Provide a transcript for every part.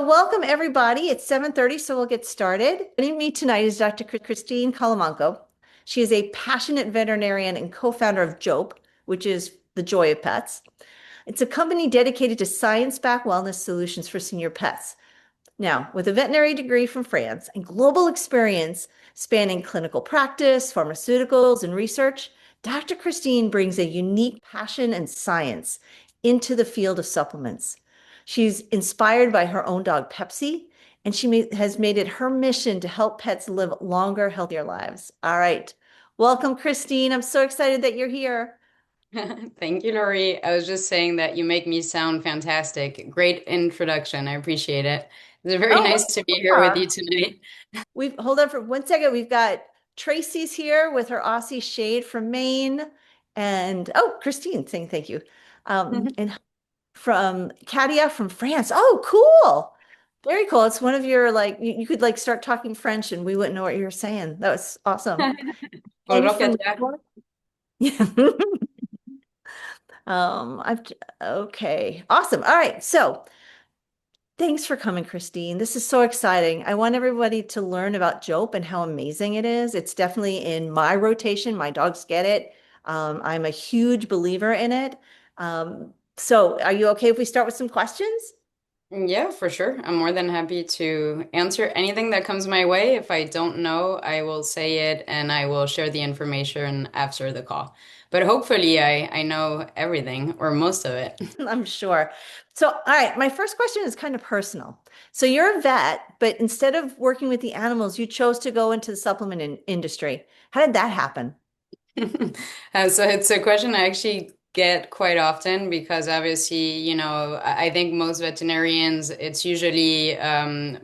Welcome everybody. It's 7:30, so we'll get started. Joining me tonight is Dr. Christine Colamonico. She is a passionate veterinarian and co-founder of Jope, which is the joy of pets. It's a company dedicated to science-backed wellness solutions for senior pets. Now, with a veterinary degree from France and global experience spanning clinical practice, pharmaceuticals, and research, Dr. Christine brings a unique passion and science into the field of supplements. She's inspired by her own dog, Pepsi, and has made it her mission to help pets live longer, healthier lives. All right. Welcome, Christine. I'm so excited that you're here. Thank you, Laurie. I was just saying that you make me sound fantastic. Great introduction. I appreciate it. It's very Oh, nice to be here with yeah. you tonight. We've hold on for 1 second. We've got Tracy's here with her Aussie shade from Maine, and Christine saying thank you. And from Katia from France. Oh, cool. Very cool. It's one of your like you could like start talking French and we wouldn't know what you were saying. That was awesome. And Bonjour, from Katia. yeah. I've okay. Awesome. All right. So thanks for coming, Christine. This is so exciting. I want everybody to learn about Jope and how amazing it is. It's definitely in my rotation. My dogs get it. I'm a huge believer in it. So are you okay if we start with some questions? Yeah, for sure. I'm more than happy to answer anything that comes my way. If I don't know, I will say it and I will share the information after the call. But hopefully I know everything or most of it. I'm sure. So, all right, my first question is kind of personal. So you're a vet, but instead of working with the animals, you chose to go into the supplement industry. How did that happen? So it's a question I actually get quite often because obviously, I think most veterinarians, it's usually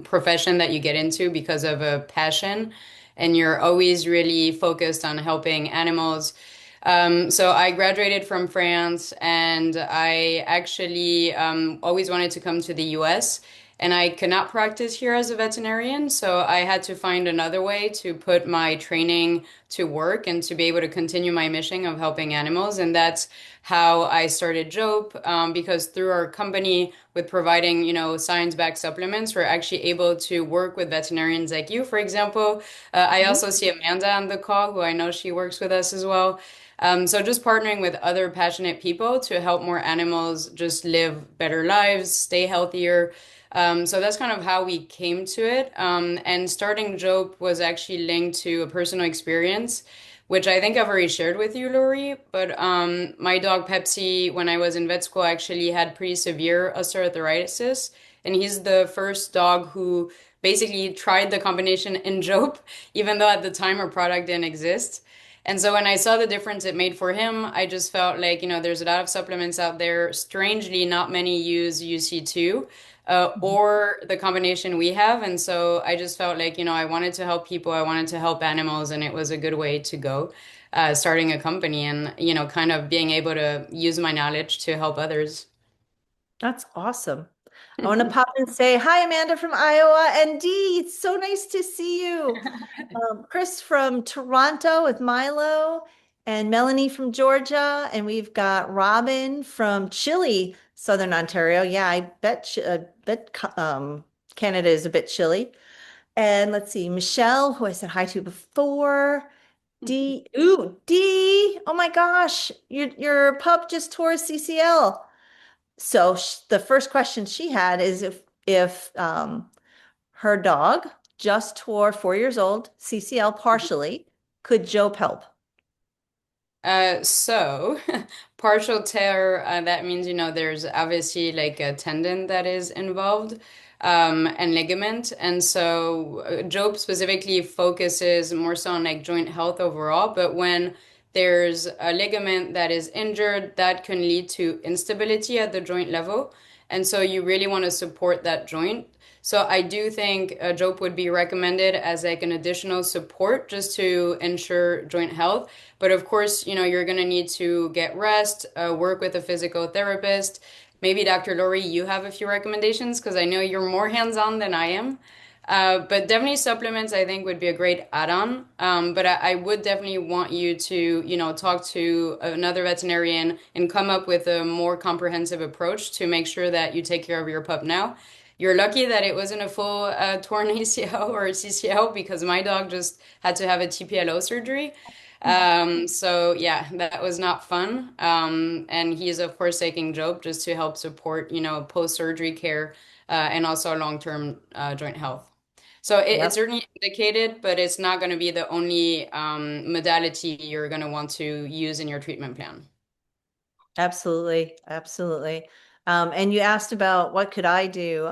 profession that you get into because of a passion, and you're always really focused on helping animals. So I graduated from France, and I actually always wanted to come to the US. And I cannot practice here as a veterinarian, so I had to find another way to put my training to work and to be able to continue my mission of helping animals. And that's how I started Jope, because through our company with providing, science-backed supplements, we're actually able to work with veterinarians like you, for example. I Mhm. also see Amanda on the call, who I know she works with us as well. So just partnering with other passionate people to help more animals just live better lives, stay healthier. So that's kind of how we came to it. And starting Jope was actually linked to a personal experience, which I think I've already shared with you, Lori. But my dog Pepsi, when I was in vet school, actually had pretty severe osteoarthritis. And he's the first dog who basically tried the combination in Jope, even though at the time our product didn't exist. And so when I saw the difference it made for him, I just felt like, there's a lot of supplements out there. Strangely, not many use UC2 or the combination we have. And so I just felt like, I wanted to help people, I wanted to help animals, and it was a good way to go, starting a company and, kind of being able to use my knowledge to help others. That's awesome. I want to pop and say hi, Amanda from Iowa, and Dee, it's so nice to see you. Chris from Toronto with Milo, and Melanie from Georgia, and we've got Robin from Chile, Southern Ontario. Yeah, I bet Canada is a bit chilly. And let's see, Michelle, who I said hi to before. D. Oh my gosh, your pup just tore a CCL. So the first question she had is if her dog just tore 4 years old, CCL partially, could Joe help? So partial tear, that means, there's obviously like a tendon that is involved, and ligament. And so Job specifically focuses more so on like joint health overall. But when there's a ligament that is injured, that can lead to instability at the joint level. And so you really want to support that joint. So I do think Jope would be recommended as like an additional support just to ensure joint health. But of course, you're going to need to get rest, work with a physical therapist. Maybe Dr. Lori, you have a few recommendations because I know you're more hands-on than I am. But definitely supplements, I think, would be a great add-on. But I would definitely want you to, talk to another veterinarian and come up with a more comprehensive approach to make sure that you take care of your pup now You're lucky that it wasn't a full torn ACL or CCL because my dog just had to have a TPLO surgery. So yeah, that was not fun. And he's of course taking Jope just to help support, post-surgery care and also long-term joint health. So it's Yep. certainly indicated, but it's not going to be the only modality you're going to want to use in your treatment plan. Absolutely, absolutely. And you asked about what could I do?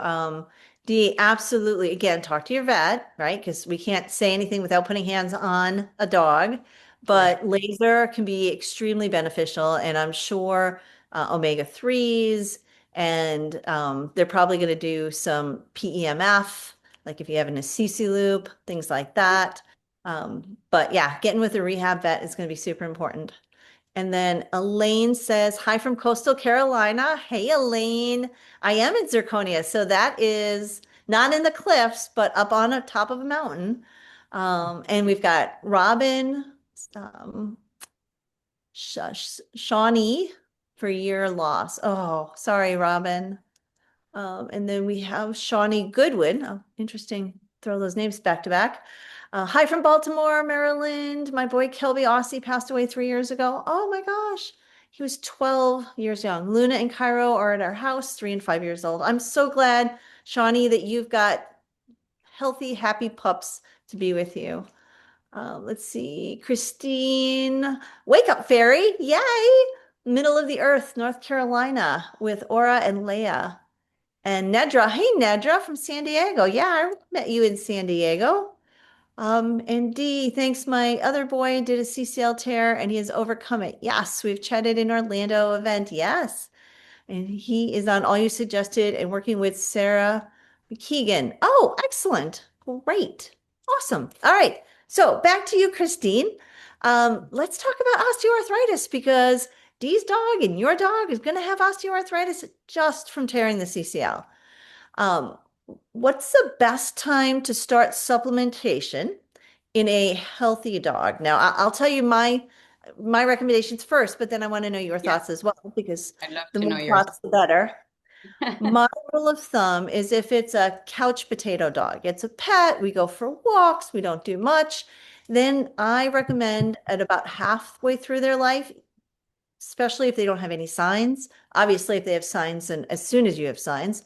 D, absolutely. Again, talk to your vet, right? Because we can't say anything without putting hands on a dog. Sure. But laser can be extremely beneficial, and I'm sure omega-3s, and they're probably going to do some PEMF, like if you have an assisi loop, things like that. But yeah, getting with a rehab vet is going to be super important. And then Elaine says, hi from Coastal Carolina. Hey, Elaine. I am in Zirconia. So that is not in the cliffs, but up on a top of a mountain. And we've got Robin, um, Shawnee for year loss. Oh, sorry, Robin. And then we have Shawnee Goodwin. Oh, interesting. Throw those names back to back. Hi from Baltimore, Maryland. My boy Kelby Aussie passed away 3 years ago. Oh my gosh. He was 12 years young. Luna and Cairo are at our house, 3 and 5 years old. I'm so glad, Shawnee, that you've got healthy, happy pups to be with you. Let's see. Christine, Wake Up Fairy. Yay. Middle of the Earth, North Carolina, with Aura and Leia. And Nedra, hey Nedra from San Diego. Yeah, I met you in San Diego. And D, thanks. My other boy did a CCL tear and he has overcome it. Yes, we've chatted in Orlando event. Yes. And he is on All You Suggested and working with Sarah McKeegan. Oh, excellent. Great. Awesome. All right. So back to you, Christine. Let's talk about osteoarthritis because Dee's dog and your dog is going to have osteoarthritis just from tearing the CCL. Um, what's the best time to start supplementation in a healthy dog? Now, I'll tell you my recommendations first, but then I want to know your Yeah, thoughts as well because I'd love the to know more yours. thoughts, the better. My rule of thumb is if it's a couch potato dog, it's a pet, we go for walks, we don't do much, then I recommend at about halfway through their life, especially if they don't have any signs. Obviously, if they have signs, and as soon as you have signs,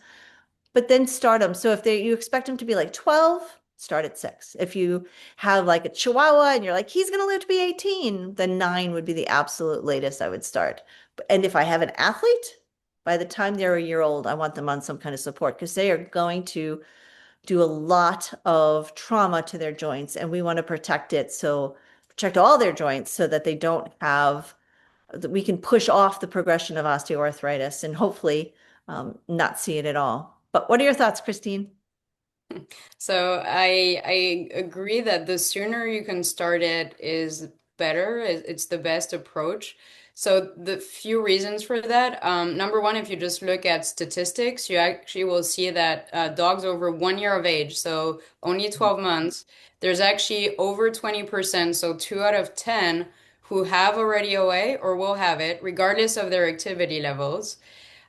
but then start them. So if you expect them to be like 12, start at 6. If you have like a Chihuahua and you're like, he's going to live to be 18, then 9 would be the absolute latest I would start. And if I have an athlete, by the time they're a year old, I want them on some kind of support because they are going to do a lot of trauma to their joints and we want to protect it. So protect all their joints so that they don't have that we can push off the progression of osteoarthritis and hopefully not see it at all. But what are your thoughts, Christine? So I agree that the sooner you can start it is better. It's the best approach. So the few reasons for that. Number one, if you just look at statistics, you actually will see that dogs over 1 year of age, so only 12 months, there's actually over 20%, so 2 out of 10 who have already OA or will have it, regardless of their activity levels.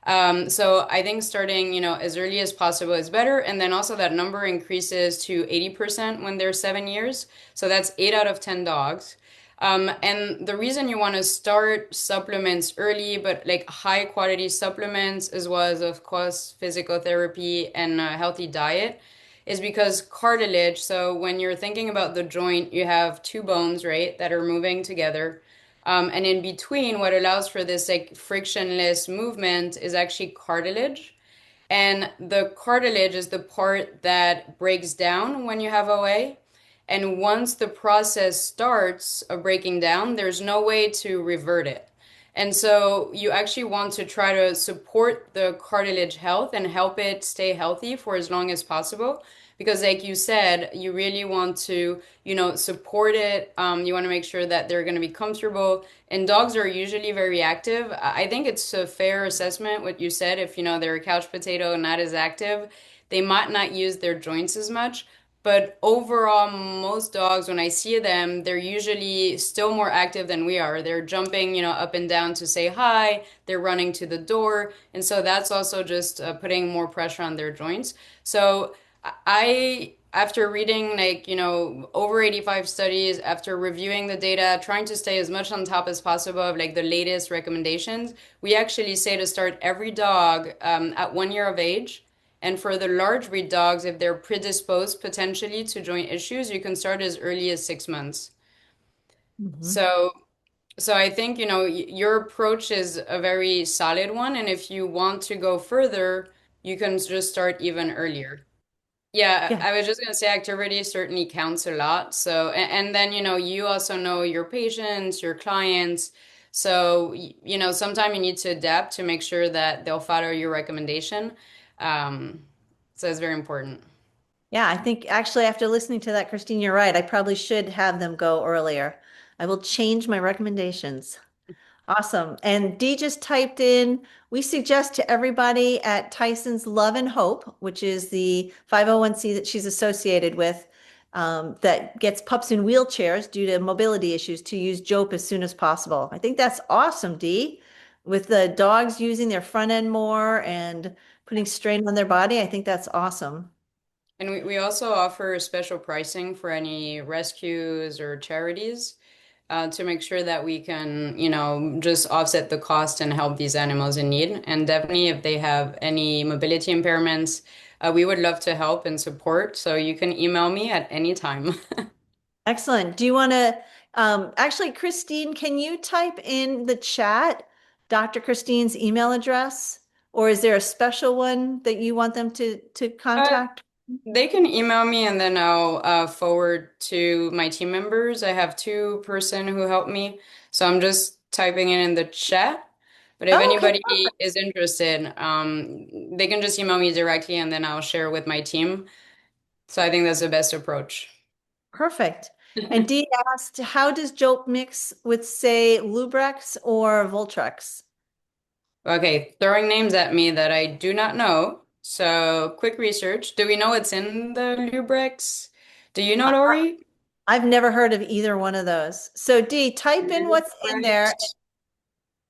So I think starting, as early as possible is better. And then also that number increases to 80% when they're 7 years. So that's 8 out of 10 dogs. And the reason you want to start supplements early, but like high quality supplements, as well as, of course, physical therapy and a healthy diet, is because cartilage. So when you're thinking about the joint, you have two bones, right, that are moving together. And in between, what allows for this like frictionless movement is actually cartilage. And the cartilage is the part that breaks down when you have OA. And once the process starts of breaking down, there's no way to revert it. And so you actually want to try to support the cartilage health and help it stay healthy for as long as possible. Because like you said, you really want to, support it. You want to make sure that they're going to be comfortable. And dogs are usually very active. I think it's a fair assessment what you said. If, they're a couch potato and not as active, they might not use their joints as much. But overall, most dogs, when I see them, they're usually still more active than we are. They're jumping, up and down to say hi. They're running to the door. And so that's also just putting more pressure on their joints. So after reading like, over 85 studies, after reviewing the data, trying to stay as much on top as possible of like the latest recommendations, we actually say to start every dog at 1 year of age. And for the large breed dogs, if they're predisposed potentially to joint issues, you can start as early as 6 months. Mhm. So, so I think, your approach is a very solid one. And if you want to go further, you can just start even earlier. Yeah, Yeah. I was just gonna say activity certainly counts a lot. So, and then, you also know your patients, your clients. So, sometimes you need to adapt to make sure that they'll follow your recommendation. Um, so it's very important. Yeah, I think actually after listening to that, Christine, you're right. I probably should have them go earlier. I will change my recommendations. Awesome. And Dee just typed in, we suggest to everybody at Tyson's Love and Hope, which is the 501c that she's associated with, that gets pups in wheelchairs due to mobility issues, to use Jope as soon as possible. I think that's awesome, Dee. With the dogs using their front end more and putting strain on their body, I think that's awesome. And we also offer special pricing for any rescues or charities to make sure that we can, just offset the cost and help these animals in need. And definitely, if they have any mobility impairments, we would love to help and support. So you can email me at any time. Excellent. Do you want to, actually, Christine, can you type in the chat Dr. Christine's email address? Or is there a special one that you want them to Uh, contact? they can email me and then I'll forward to my team members. I have two-person who help me. So I'm just typing it in the chat. But if Oh, okay, anybody is interested, they can just email me directly and then I'll share with my team. So I think that's the best approach. perfect. And Dee asked, how does Jope mix with, say, Lubrex or Voltrex? Okay, throwing names at me that I do not know. So quick research. Do we know what's in the Lubrex? Do you know, I- Lori? I've never heard of either one of those. So Dee, type in what's in there.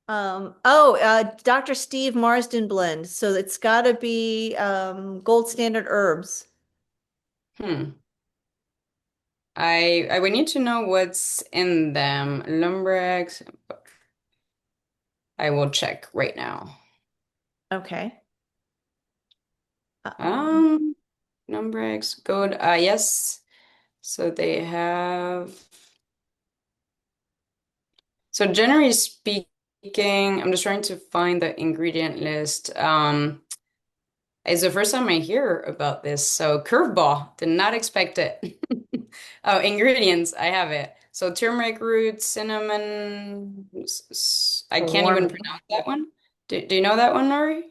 Lubrex. Dr. Steve Marsden blend. So it's got to be gold standard herbs. Hmm. I would need to know what's in them. Lumbrex. I will check right now. Okay. Um, Um, Lumbrex, gold. Yes. So they have. So generally speaking, I'm just trying to find the ingredient list. It's the first time I hear about this. So curveball, did not expect it. Oh, ingredients, I have it. So turmeric roots, cinnamon. I can't even warm. pronounce that one. Do you know that one, Nori?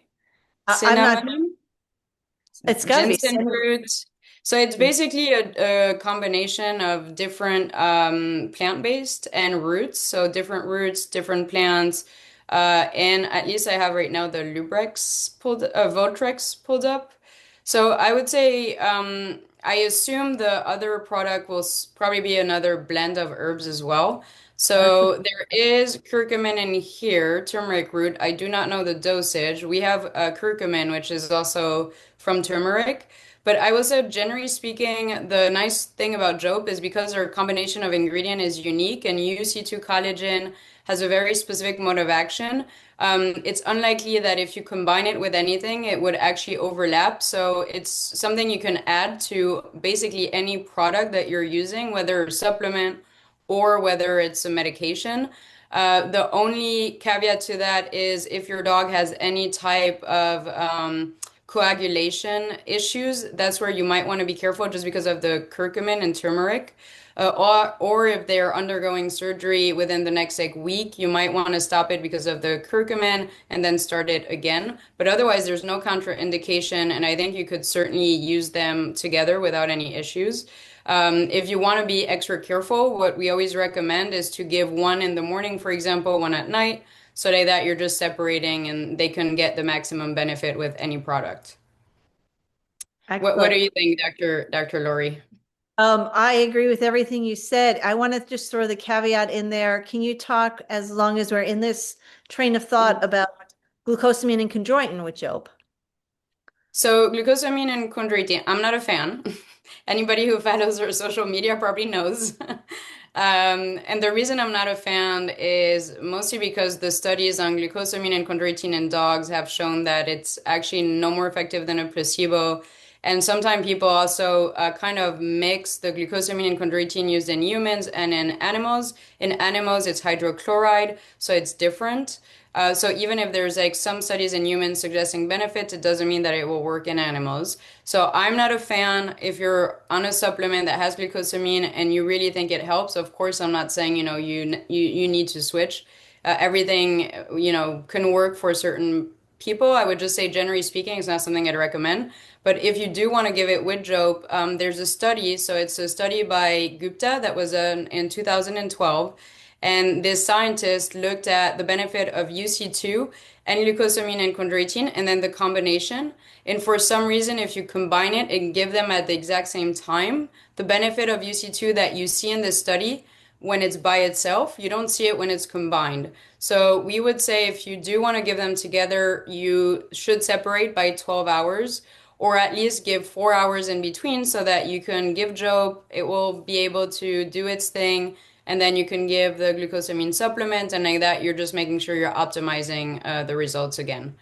I'm not, Cinnamon? it's got to be Ginseng cinnamon. roots. So it's basically a combination of different plant-based and roots. So different roots, different plants. And at least I have right now the Votrex pulled up. So I would say I assume the other product will probably be another blend of herbs as well. That's So there is curcumin in here, turmeric root. I do not know the dosage. We have curcumin, which is also from turmeric. But I will say, generally speaking, the nice thing about Jope is because our combination of ingredient is unique and UC2 collagen has a very specific mode of action. It's unlikely that if you combine it with anything, it would actually overlap. So it's something you can add to basically any product that you're using, whether a supplement or whether it's a medication. The only caveat to that is if your dog has any type of coagulation issues, that's where you might want to be careful just because of the curcumin and turmeric. Or if they're undergoing surgery within the next like week, you might want to stop it because of the curcumin and then start it again. But otherwise, there's no contraindication, and I think you could certainly use them together without any issues. If you want to be extra careful, what we always recommend is to give one in the morning, for example, one at night, so that you're just separating and they can get the maximum benefit with any product. What excellent. do you think, Dr. Laurie? I agree with everything you said. I want to just throw the caveat in there. Can you talk, as long as we're in this train of thought, about glucosamine and chondroitin with Jope? So glucosamine and chondroitin, I'm not a fan. Anybody who follows our social media probably knows. And the reason I'm not a fan is mostly because the studies on glucosamine and chondroitin in dogs have shown that it's actually no more effective than a placebo. And sometimes people also kind of mix the glucosamine and chondroitin used in humans and in animals. In animals, it's hydrochloride, so it's different. So even if there's like some studies in humans suggesting benefits, it doesn't mean that it will work in animals. So I'm not a fan. If you're on a supplement that has glucosamine and you really think it helps, of course, I'm not saying, you need to switch. Everything, can work for certain people. I would just say, generally speaking, it's not something I'd recommend. But if you do want to give it with Jope, there's a study. So it's a study by Gupta that was in 2012. And this scientist looked at the benefit of UC2 and glucosamine and chondroitin and then the combination. And for some reason, if you combine it and give them at the exact same time, the benefit of UC2 that you see in this study when it's by itself, you don't see it when it's combined. So we would say if you do want to give them together, you should separate by 12 hours or at least give 4 hours in between so that you can give Jope, it will be able to do its thing, and then you can give the glucosamine supplement, and like that, you're just making sure you're optimizing the results again.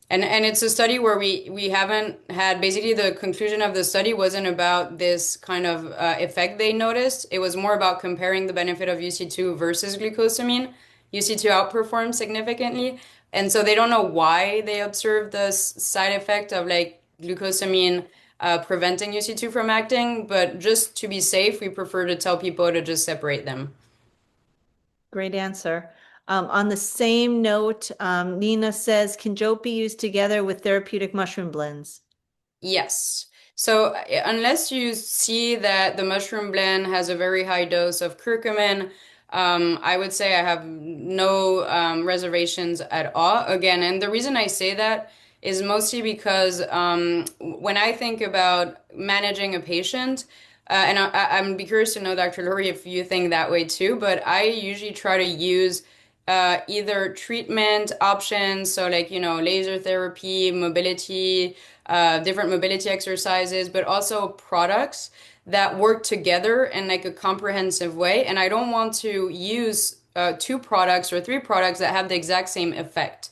And it's a study where we haven't had basically the conclusion of the study wasn't about this kind of effect they noticed. It was more about comparing the benefit of UC2 versus glucosamine. UC2 outperformed significantly, and so they don't know why they observed the side effect of like glucosamine preventing UC2 from acting. But just to be safe, we prefer to tell people to just separate them. Great answer. On the same note, Nina says, can Jope be used together with therapeutic mushroom blends? Yes. So unless you see that the mushroom blend has a very high dose of curcumin, I would say I have no reservations at all. Again, and the reason I say that is mostly because when I think about managing a patient, and I'm be curious to know, Dr. Laurie, if you think that way too, but I usually try to use either treatment options, so like, laser therapy, mobility, different mobility exercises, but also products that work together in like a comprehensive way. And I don't want to use two products or three products that have the exact same effect.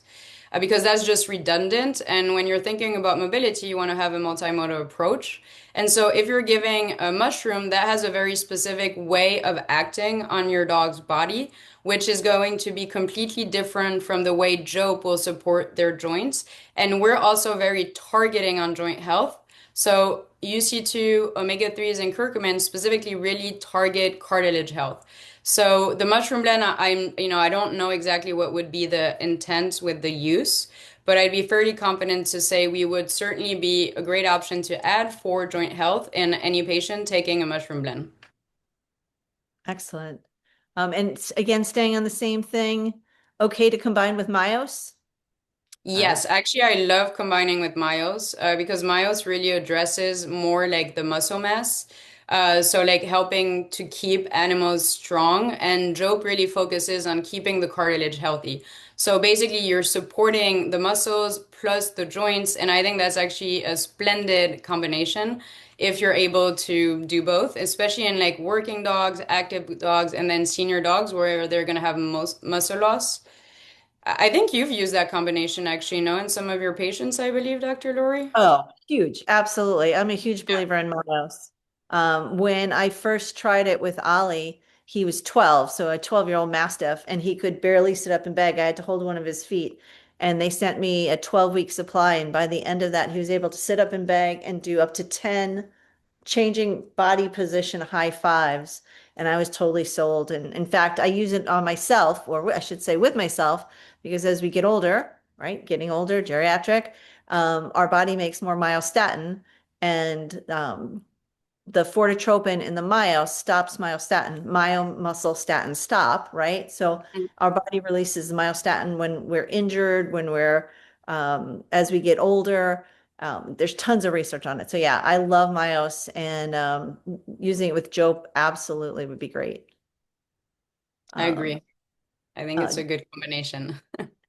Because that's just redundant. And when you're thinking about mobility, you want to have a multimodal approach. And so if you're giving a mushroom that has a very specific way of acting on your dog's body, which is going to be completely different from the way Jope will support their joints. And we're also very targeting on joint health. So UC2, omega-3s, and curcumin specifically really target cartilage health. So the mushroom blend, I don't know exactly what would be the intent with the use, but I'd be fairly confident to say we would certainly be a great option to add for joint health in any patient taking a mushroom blend. Excellent. And again, staying on the same thing, okay to combine with Myos? Yes, actually, I love combining with Myos because Myos really addresses more like the muscle mass. So like helping to keep animals strong, and Jope really focuses on keeping the cartilage healthy. So basically, you're supporting the muscles plus the joints, and I think that's actually a splendid combination if you're able to do both, especially in like working dogs, active dogs, and then senior dogs where they're going to have most muscle loss. I think you've used that combination actually, no, in some of your patients, I believe, Dr. Lori. Oh, huge. Absolutely. I'm a huge believer in Myos. When I first tried it with Ollie, he was 12, so a 12-year-old Mastiff, and he could barely sit up in bed. I had to hold one of his feet. And they sent me a 12-week supply. And by the end of that, he was able to sit up in bed and do up to 10 changing body position high fives. And I was totally sold. And in fact, I use it on myself, or I should say with myself, because as we get older, right, getting older, geriatric, our body makes more myostatin, and the fortitropin in the myo stops myostatin. Myomuscle statin stop, right? So our body releases myostatin when we're injured, when we're as we get older. There's tons of research on it. So yeah, I love Myos and using it with Jope absolutely would be great. I Um, agree. I think uh, it's a good combination.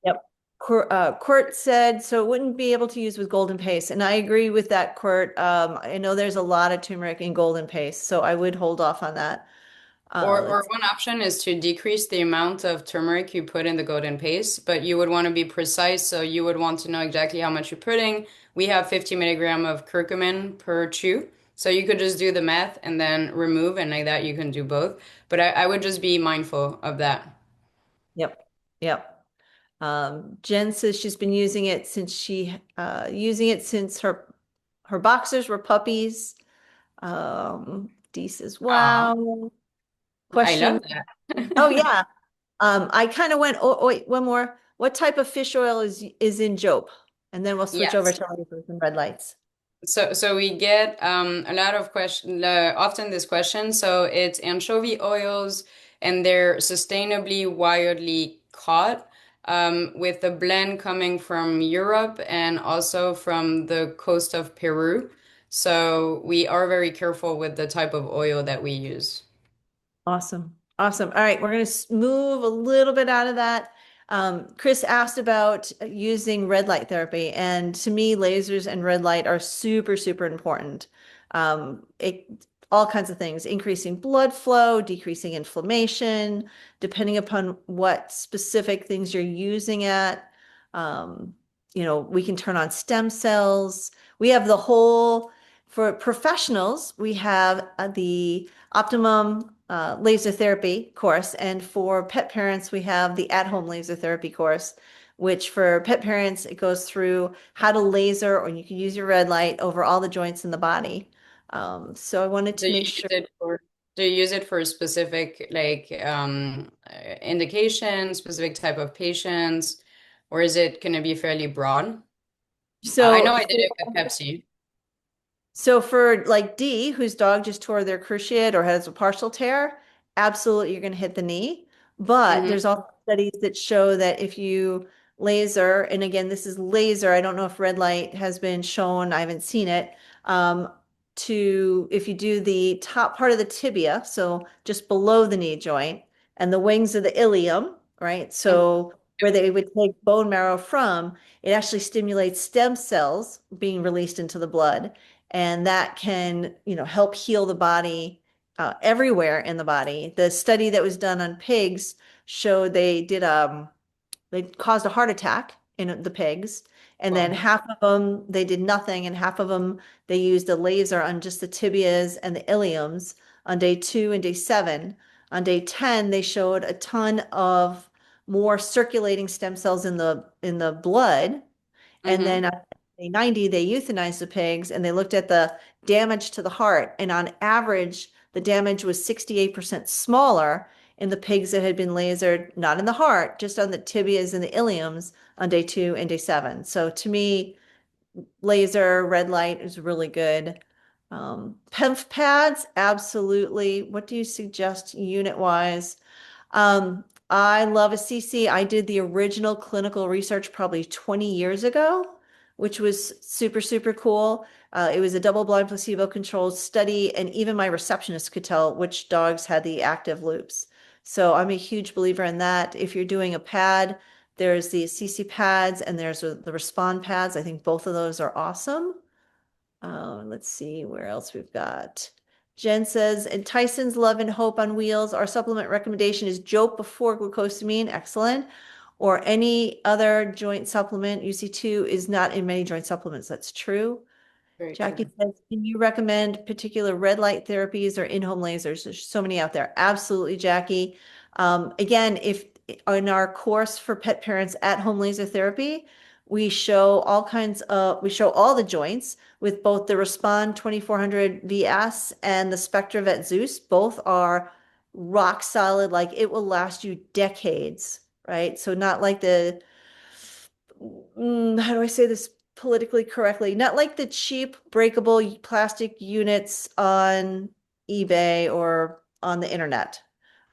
yep. Court said, so it wouldn't be able to use with golden paste. And I agree with that, Court. I know there's a lot of turmeric in golden paste, so I would hold off on that. Or Let's, one option is to decrease the amount of turmeric you put in the golden paste, but you would want to be precise, so you would want to know exactly how much you're putting. We have 50 milligram of curcumin per chew, so you could just do the math and then remove, and like that you can do both. But I would just be mindful of that. yep. Yep. Jen says she's been using it since her boxers were puppies. Dee says, Aw, wow. I Question. love Oh that. yeah. I kind of went, oh wait, one more. What type of fish oil is in Jope? And then we'll switch over Yes. to lasers and red lights. So we get a lot of question, often this question. So it's anchovy oils, and they're sustainably wildly caught, with the blend coming from Europe and also from the coast of Peru. So we are very careful with the type of oil that we use. Awesome. Awesome. All right, we're going to move a little bit out of that. Chris asked about using red light therapy, and to me, lasers and red light are super, super important. All kinds of things, increasing blood flow, decreasing inflammation, depending upon what specific things you're using at. Um, we can turn on stem cells. We have the whole, for professionals, we have the Optimum laser therapy course. And for pet parents, we have the at-home laser therapy course, which for pet parents, it goes through how to laser, or you can use your red light over all the joints in the body. So I wanted Do to you make use sure. it for do you use it for specific indication, specific type of patients, or is it going to be fairly broad? I know So I did it with Pepsi. So for like D, whose dog just tore their cruciate or has a partial tear, absolutely you're going to hit the knee. But Hmm. there's also studies that show that if you laser, and again, this is laser, I don't know if red light has been shown, I haven't seen it, if you do the top part of the tibia, so just below the knee joint, and the wings of the ilium, right? So where they would take bone marrow from, it actually stimulates stem cells being released into the blood, and that can, help heal the body everywhere in the body. The study that was done on pigs showed they caused a heart attack in the pigs, and then Well, half of them they did nothing, and half of them they used a laser on just the tibias and the iliums on day 2 and day 7. On day 10, they showed a ton of more circulating stem cells in the blood, and mm-hmm. then at day 90, they euthanized the pigs and they looked at the damage to the heart. And on average, the damage was 68% smaller in the pigs that had been lasered, not in the heart, just on the tibias and the iliums on day 2 and day 7. So to me, laser, red light is really good. PEMF pads, absolutely. What do you suggest unit wise? I love a CC. I did the original clinical research probably 20 years ago, which was super, super cool. It was a double-blind placebo-controlled study, and even my receptionist could tell which dogs had the active loops. So I'm a huge believer in that. If you're doing a pad, there's the CC pads and there's the Respond pads. I think both of those are awesome. Let's see where else we've got. Jen says, and Tyson's Love and Hope on Wheels, our supplement recommendation is Jope before glucosamine, excellent. Or any other joint supplement. UC2 is not in many joint supplements. That's true. Very Jackie true. says, can you recommend particular red light therapies or in-home lasers? There's so many out there. Absolutely, Jackie. Again, if in our course for pet parents at home laser therapy, we show all the joints with both the Respond 2400 VS and the SpectraVet Zeus. Both are rock solid, like it will last you decades, right? So not like how do I say this politically correctly? Not like the cheap breakable plastic units on eBay or on the internet.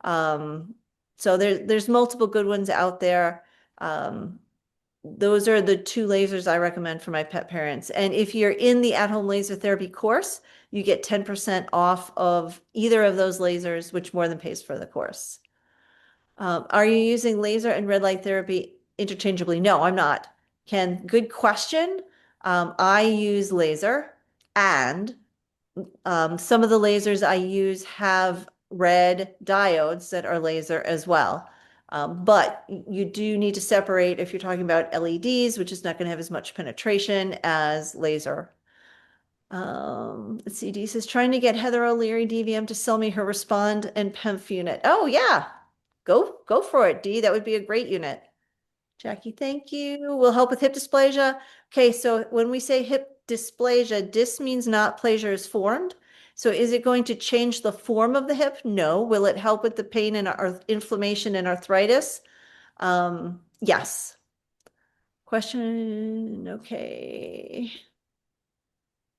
Um, so there's multiple good ones out there. Um, those are the two lasers I recommend for my pet parents. And if you're in the at-home laser therapy course, you get 10% off of either of those lasers, which more than pays for the course. Are you using laser and red light therapy interchangeably? No, I'm not. Ken, good question. I use laser, and some of the lasers I use have red diodes that are laser as well. But you do need to separate if you're talking about LEDs, which is not going to have as much penetration as laser. Let's see, Dee says, trying to get Heather O'Leary DVM to sell me her Respond and PEMF unit. Oh yeah, go for it, Dee. That would be a great unit. Jackie, thank you. Will help with hip dysplasia. Okay, so when we say hip dysplasia, dys means not, plasia is formed. So is it going to change the form of the hip? No. Will it help with the pain and inflammation and arthritis? Yes. Question, okay.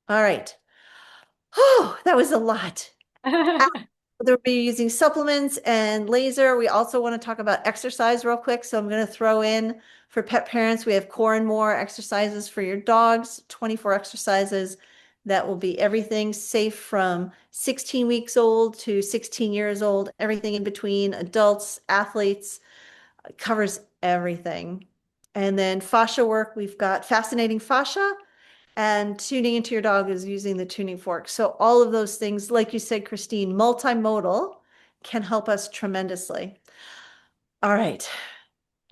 All right. Oh, that was a lot. They'll be using supplements and laser. We also want to talk about exercise real quick. So I'm going to throw in for pet parents, we have core and more exercises for your dogs, 24 exercises. That will be everything safe from 16 weeks old to 16 years old, everything in between, adults, athletes, covers everything. And then fascia work, we've got fascinating fascia, and tuning into your dog is using the tuning fork. So all of those things, like you said, Christine, multimodal can help us tremendously. All right.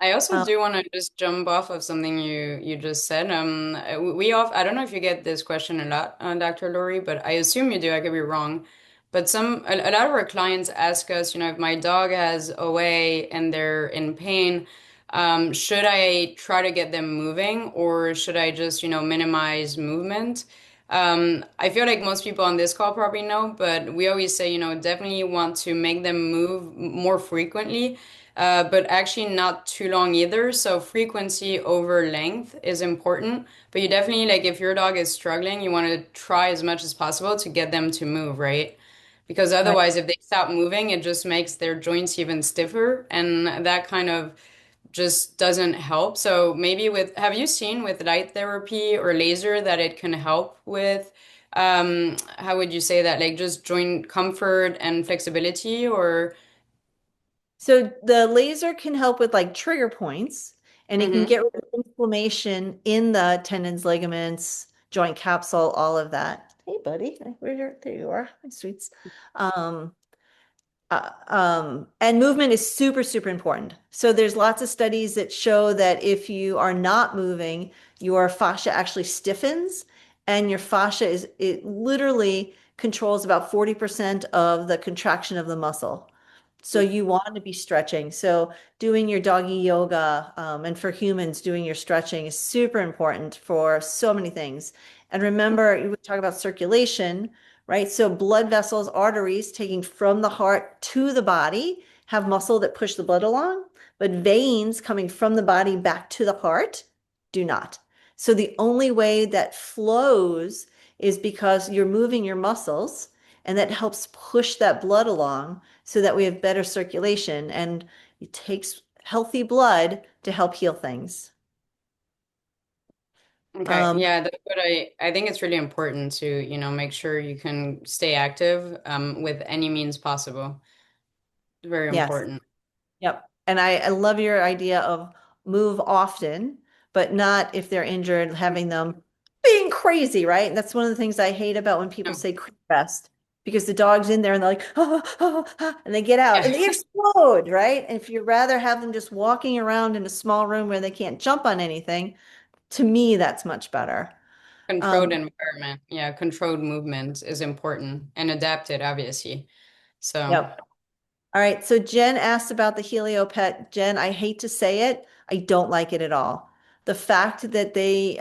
I also Um, do want to just jump off of something you just said. I don't know if you get this question a lot, Dr. Laurie, but I assume you do. I could be wrong. But a lot of our clients ask us, if my dog has OA and they're in pain, should I try to get them moving or should I just, minimize movement? I feel like most people on this call probably know, but we always say, definitely want to make them move more frequently, but actually not too long either. So frequency over length is important. But you definitely, like, if your dog is struggling, you want to try as much as possible to get them to move, right? Because right. otherwise, if they stop moving, it just makes their joints even stiffer, and that kind of just doesn't help. So maybe have you seen with light therapy or laser that it can help with, how would you say that, like just joint comfort and flexibility, or So the laser can help with like trigger points, and it can mm-hmm. get rid of inflammation in the tendons, ligaments, joint capsule, all of that. Hey, buddy, there you are, my sweets. Um, and movement is super, super important. So there's lots of studies that show that if you are not moving, your fascia actually stiffens, and your fascia it literally controls about 40% of the contraction of the muscle. So you want to be stretching. So doing your doggy yoga, and for humans, doing your stretching is super important for so many things. And remember, you would talk about circulation, right? So blood vessels, arteries taking from the heart to the body have muscle that push the blood along, but veins coming from the body back to the heart do not. So the only way that flows is because you're moving your muscles, and that helps push that blood along so that we have better circulation, and it takes healthy blood to help heal things. Okay, Um, yeah, that's what I think it's really important to, make sure you can stay active with any means possible. Very yes. important. Yep. And I love your idea of move often, but not if they're injured, having them being crazy, right? And that's one of the things I hate about when people No. say crate rest, because the dog's in there and they're like, oh, oh, oh, and they get out Yeah, and they explode, right? And if you'd rather have them just walking around in a small room where they can't jump on anything, to me, that's much better. controlled Um, environment. Yeah, controlled movement is important and adapted, obviously. So, yep. All right, so Jen asked about the HelioPet. Jen, I hate to say it, I don't like it at all. The fact that they,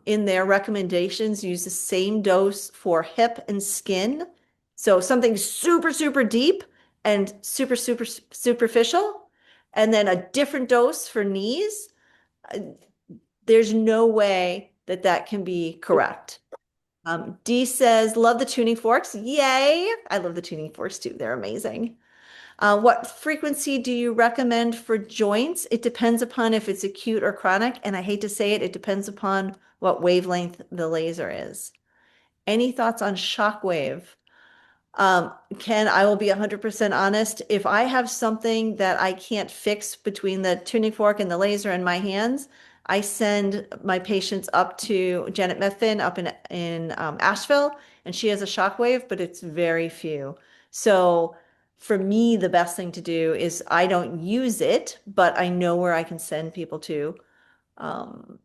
in their recommendations, use the same dose for hip and skin, so something super, super deep and super, super superficial, and then a different dose for knees, uh, there's no way that that can be correct. Dee says, love the tuning forks. Yay! I love the tuning forks too. They're amazing. What frequency do you recommend for joints? It depends upon if it's acute or chronic, and I hate to say it, it depends upon what wavelength the laser is. Any thoughts on shockwave? Ken, I will be 100% honest. If I have something that I can't fix between the tuning fork and the laser in my hands, I send my patients up to Janet Methvin up in Asheville, and she has a shockwave, but it's very few. So for me, the best thing to do is I don't use it, but I know where I can send people to. Um,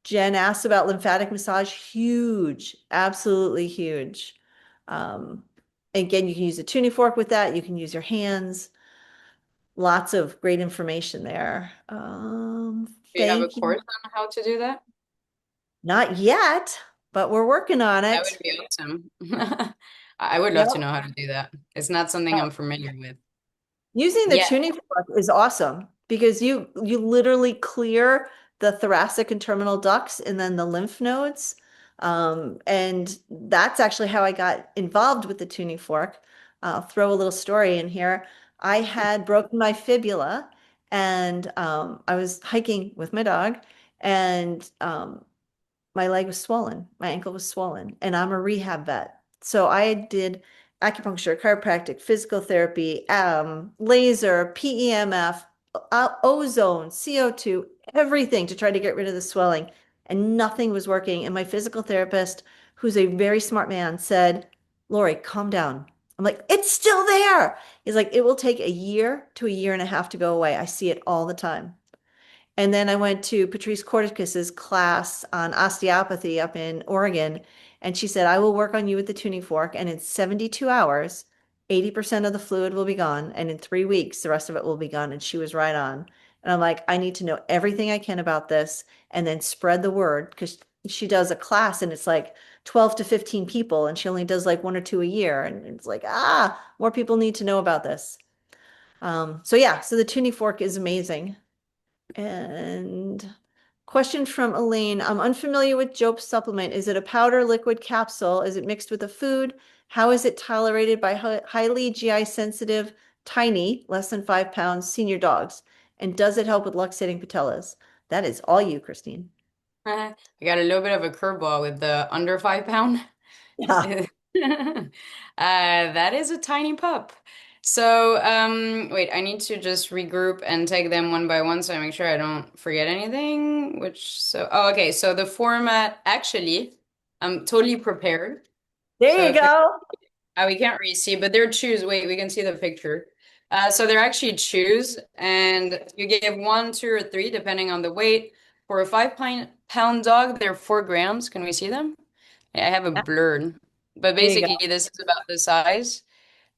Jen asked about lymphatic massage. Huge, absolutely huge. Um, again, you can use a tuning fork with that. You can use your hands. Lots of great information there. Do you have a Thank you. course on how to do that? Not yet, but we're working on That would it. be awesome. I would love to Yep. know how to do that. It's not something I'm familiar with. Using the Yeah, tuning fork is awesome because you literally clear the thoracic and terminal ducts and then the lymph nodes. And that's actually how I got involved with the tuning fork. I'll throw a little story in here. I had broken my fibula and I was hiking with my dog and my leg was swollen, my ankle was swollen, and I'm a rehab vet. So I did acupuncture, chiropractic, physical therapy, laser, PEMF, ozone, CO2, everything to try to get rid of the swelling. And nothing was working. And my physical therapist, who's a very smart man, said, Laurie, calm down. I'm like, it's still there. He's like, it will take a year to a year and a half to go away. I see it all the time. And then I went to Patrice Corticus's class on osteopathy up in Oregon. And she said, I will work on you with the tuning fork. And in 72 hours, 80% of the fluid will be gone. And in 3 weeks, the rest of it will be gone. And she was right on. And I'm like, I need to know everything I can about this and then spread the word because she does a class and it's like 12 to 15 people and she only does like one or two a year. And it's like, more people need to know about this. So yeah, so the tuning fork is amazing. And question from Elaine. I'm unfamiliar with Jope supplement. Is it a powder, liquid, capsule? Is it mixed with a food? How is it tolerated by highly GI sensitive, tiny, less than 5 pounds, senior dogs? And does it help with luxating patellas? That is all you, Christine. I got a little bit of a curveball with the under 5 pound. Yeah. That is a tiny pup. So, wait, I need to just regroup and take them one by one so I make sure I don't forget anything. Okay, so the format, actually, I'm totally prepared. There So you if it, go. we can't really see, but they're chews. Wait, we can see the picture. So they're actually chews, and you give one, two, or three, depending on the weight. For a 5 pound dog, they're 4 grams. Can we see them? Yeah, I have a blurred, but There you basically go. this is about the size.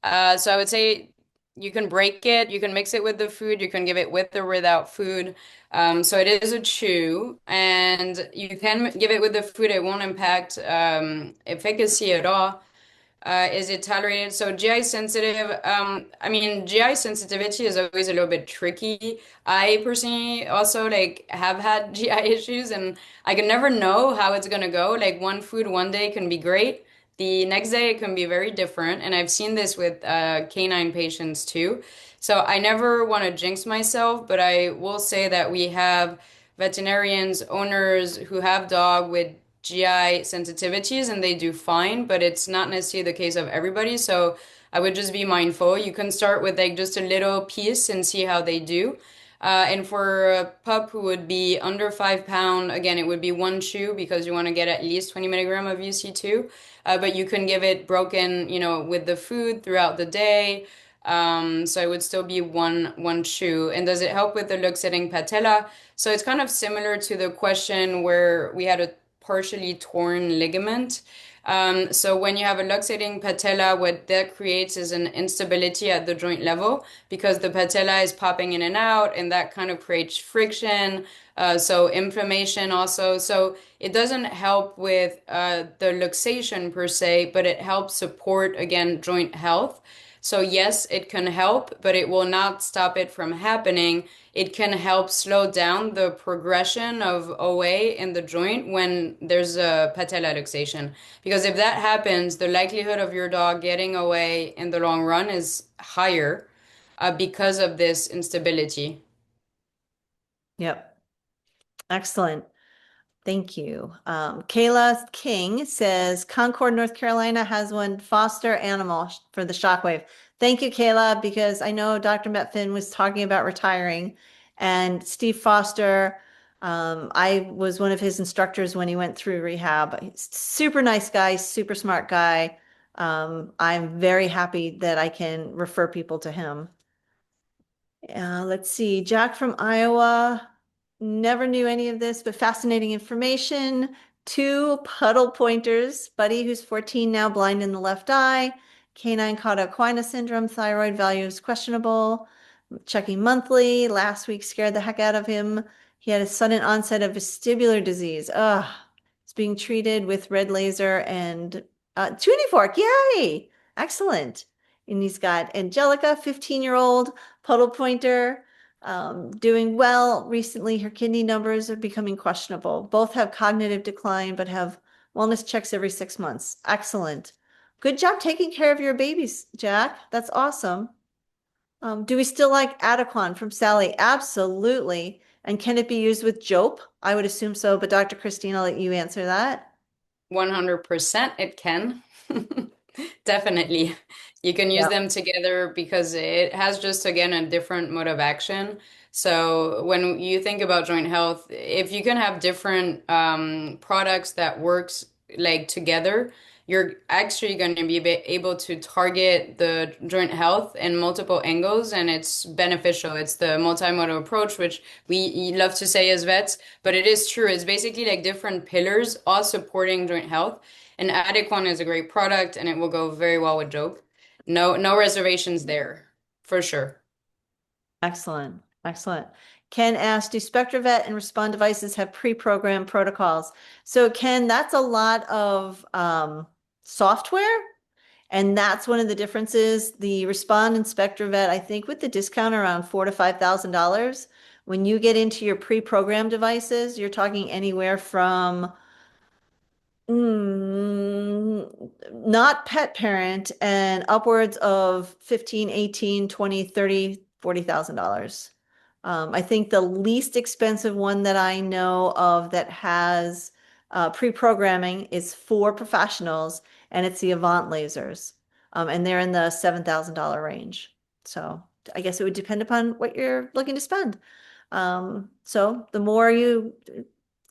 So I would say you can break it, you can mix it with the food, you can give it with or without food. So it is a chew, and you can give it with the food. It won't impact efficacy at all. Is it tolerated? So GI sensitive, I mean, GI sensitivity is always a little bit tricky. I personally also like have had GI issues and I can never know how it's gonna go. Like one food one day can be great. The next day it can be very different. And I've seen this with canine patients too. So I never want to jinx myself, but I will say that we have veterinarians, owners who have dog with GI sensitivities and they do fine, but it's not necessarily the case of everybody. So I would just be mindful. You can start with like just a little piece and see how they do. And for a pup who would be under 5 pound, again, it would be one chew because you want to get at least 20 milligram of UC2. But you can give it broken, with the food throughout the day. So it would still be one chew. And does it help with the luxating patella? So it's kind of similar to the question where we had a partially torn ligament. So when you have a luxating patella, what that creates is an instability at the joint level because the patella is popping in and out, and that kind of creates friction. So inflammation also. So it doesn't help with the luxation per se, but it helps support again joint health. So yes, it can help, but it will not stop it from happening. It can help slow down the progression of OA in the joint when there's a patella luxation. Because if that happens, the likelihood of your dog getting OA in the long run is higher. because of this instability. Yep. Excellent. Thank you. Kayla King says Concord, North Carolina has one foster animal for the shockwave. Thank you, Kayla, because I know Dr. Metfin was talking about retiring, and Steve Foster, I was one of his instructors when he went through rehab. He's super nice guy, super smart guy. I'm very happy that I can refer people to him. Let's see. Jack from Iowa. Never knew any of this, but fascinating information. Two puddle pointers. Buddy, who's 14 now, blind in the left eye. Canine cauda syndrome. Thyroid values questionable. Checking monthly. Last week scared the heck out of him. He had a sudden onset of vestibular disease. Ugh. He's being treated with red laser and tuning fork. Yay! Excellent. And he's got Angelica, 15-year-old puddle pointer, doing well. Recently, her kidney numbers are becoming questionable. Both have cognitive decline, but have wellness checks every 6 months. Excellent. Good job taking care of your babies, Jack. That's awesome. Do we still like Adequan from Sally? Absolutely. And can it be used with Jope? I would assume so, but Dr. Christine, I'll let you answer that. 100% it can. Definitely. You can use Yeah. them together because it has just, again, a different mode of action. So when you think about joint health, if you can have different products that works like together, you're actually going to be able to target the joint health in multiple angles, and it's beneficial. It's the multimodal approach, which we love to say as vets, but it is true. It's basically like different pillars all supporting joint health. And Adequan is a great product, and it will go very well with Jope. No reservations there, for sure. Excellent. Excellent. Ken asked, do SpectraVet and Respond devices have pre-programmed protocols? So Ken, that's a lot of software. And that's one of the differences. The Respond and SpectraVet, I think with the discount around $4,000 to $5,000, when you get into your pre-programmed devices, you're talking anywhere from not pet parent and upwards of 15, 18, 20, 30, $40,000. I think the least expensive one that I know of that has pre-programming is for professionals, and it's the Avant lasers. And they're in the $7,000 range. So I guess it would depend upon what you're looking to spend. So the more you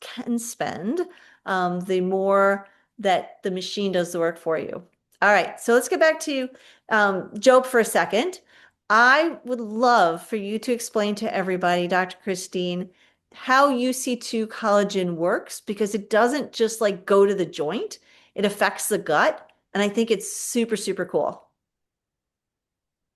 can spend, the more that the machine does the work for you. All right, so let's get back to Jope for a second. I would love for you to explain to everybody, Dr. Christine, how UC2 collagen works, because it doesn't just like go to the joint, it affects the gut. And I think it's super, super cool.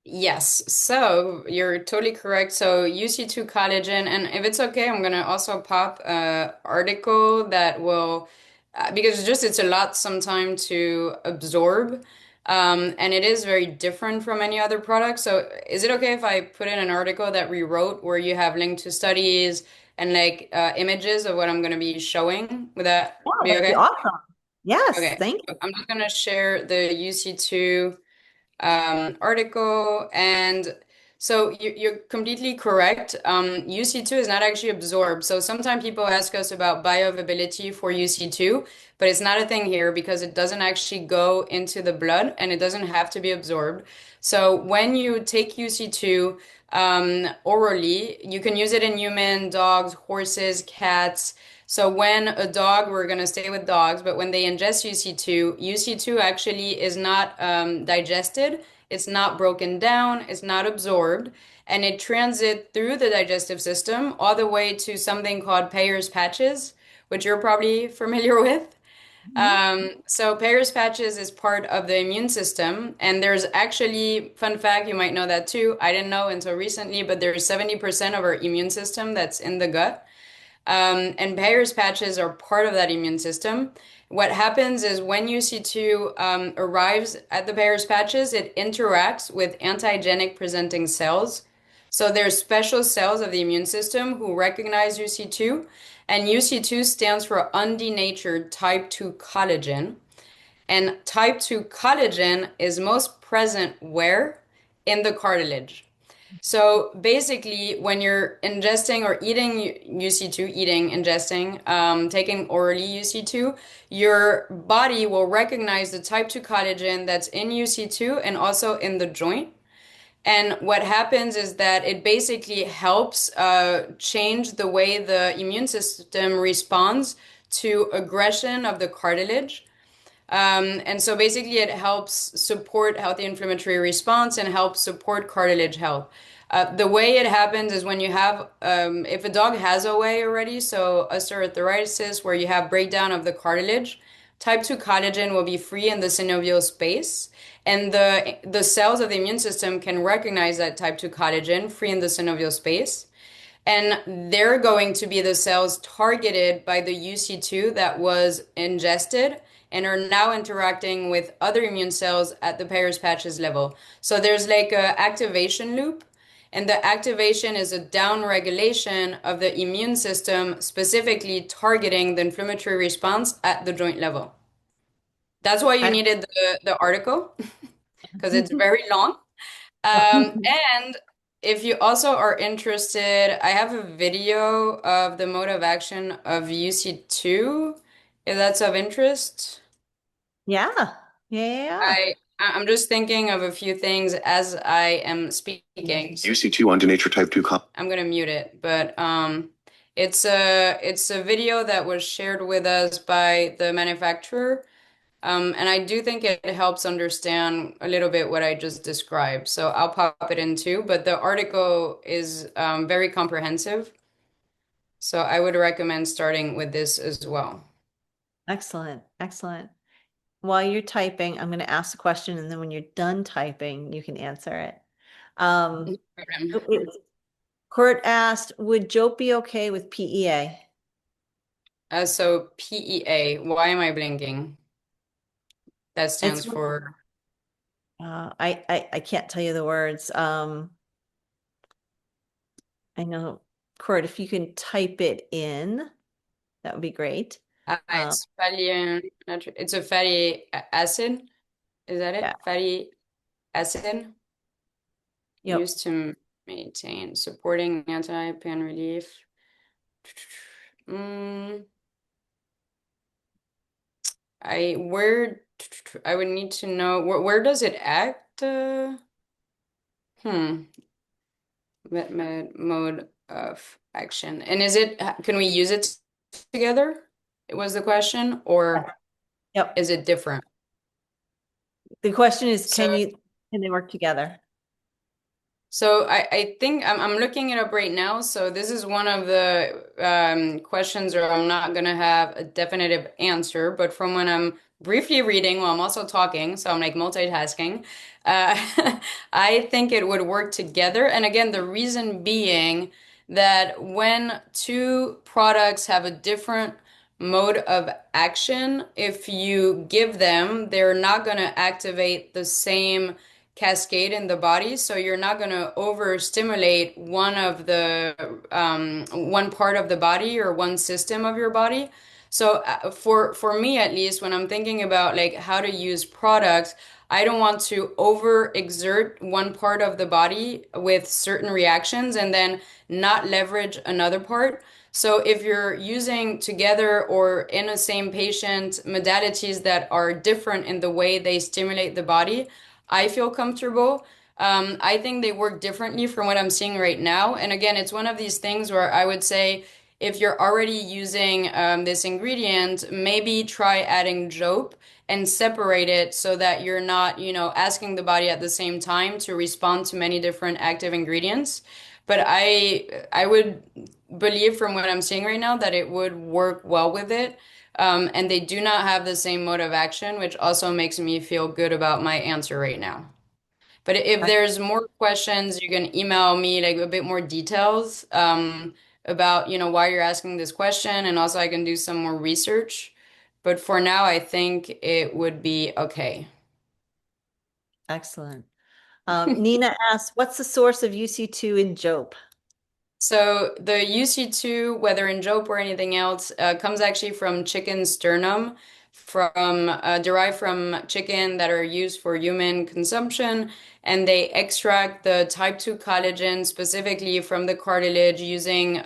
Yes, so you're totally correct. So UC2 collagen, and if it's okay, I'm gonna also pop a article that will, because it's a lot sometime to absorb, and it is very different from any other product. So is it okay if I put in an article that we wrote where you have linked to studies and like images of what I'm gonna be showing? Would that Wow, be that'd be okay? awesome. Yes, Okay, thank you. I'm just gonna share the UC2 article. And so you're completely correct. UC2 is not actually absorbed. So sometimes people ask us about bioavailability for UC2, but it's not a thing here because it doesn't actually go into the blood and it doesn't have to be absorbed. So when you take UC2 orally, you can use it in human, dogs, horses, cats. So when a dog, we're going to stay with dogs, but when they ingest UC2, UC2 actually is not digested, it's not broken down, it's not absorbed, and it transits through the digestive system all the way to something called Peyer's patches, which you're probably familiar with. Mhm. So Peyer's patches is part of the immune system, and there's actually, fun fact, you might know that too. I didn't know until recently, but there's 70% of our immune system that's in the gut. And Peyer's patches are part of that immune system. What happens is when UC2 arrives at the Peyer's patches, it interacts with antigenic presenting cells. So there's special cells of the immune system who recognize UC2, and UC2 stands for undenatured type 2 collagen. And type 2 collagen is most present where? In the cartilage. So basically, when you're ingesting or eating UC2, taking orally UC2, your body will recognize the type 2 collagen that's in UC2 and also in the joint. And what happens is that it basically helps change the way the immune system responds to aggression of the cartilage. And so basically, it helps support healthy inflammatory response and helps support cartilage health. The way it happens is when you have, if a dog has OA already, so osteoarthritis, where you have breakdown of the cartilage, type 2 collagen will be free in the synovial space. And the cells of the immune system can recognize that type 2 collagen free in the synovial space. And they're going to be the cells targeted by the UC2 that was ingested and are now interacting with other immune cells at the Peyer's patches level. So there's like a activation loop, and the activation is a down regulation of the immune system, specifically targeting the inflammatory response at the joint level. That's why you needed the article, because it's very long. And if you also are interested, I have a video of the mode of action of UC2, if that's of interest. Yeah. Yeah. I'm just thinking of a few things as I am speaking. UC2 undenatured type 2 I'm gonna mute it, but it's a video that was shared with us by the manufacturer. And I do think it helps understand a little bit what I just described. So I'll pop it in too, but the article is very comprehensive. So I would recommend starting with this as well. Excellent. Excellent. While you're typing, I'm going to ask the question, and then when you're done typing, you can answer it. Kurt asked, would Jope be okay with PEA? So PEA, why am I blinking? That stands It's for I can't tell you the words. I know, Kurt, if you can type it in, that would be great. it's fatty, it's a fatty acid. Is that Yeah. it? Fatty acid Yep. used to maintain supporting anti-pain relief. Mm, I would need to know where does it act? Hmm. Mode of action. And can we use it together? It was the question, or Yep. is it different? The question is, So can they work together? So I think I'm looking it up right now. So this is one of the questions where I'm not gonna have a definitive answer, but from when I'm briefly reading while I'm also talking, so I'm like multitasking, I think it would work together. And again, the reason being that when two products have a different mode of action, if you give them, they're not gonna activate the same cascade in the body, so you're not going to overstimulate one part of the body or one system of your body. So for me at least, when I'm thinking about like how to use products, I don't want to overexert one part of the body with certain reactions and then not leverage another part. So if you're using together or in a same patient modalities that are different in the way they stimulate the body, I feel comfortable. I think they work differently from what I'm seeing right now. And again, it's one of these things where I would say if you're already using this ingredient, maybe try adding Jope and separate it so that you're not, asking the body at the same time to respond to many different active ingredients. But I would believe from what I'm seeing right now that it would work well with it. And they do not have the same mode of action, which also makes me feel good about my answer right now. But if there's more questions, you can email me like a bit more details about, why you're asking this question, and also I can do some more research. But for now, I think it would be okay. Excellent. Nina asks, what's the source of UC2 in Jope? So the UC2, whether in Jope or anything else, comes actually from chicken sternum from derived from chicken that are used for human consumption, and they extract the type 2 collagen specifically from the cartilage using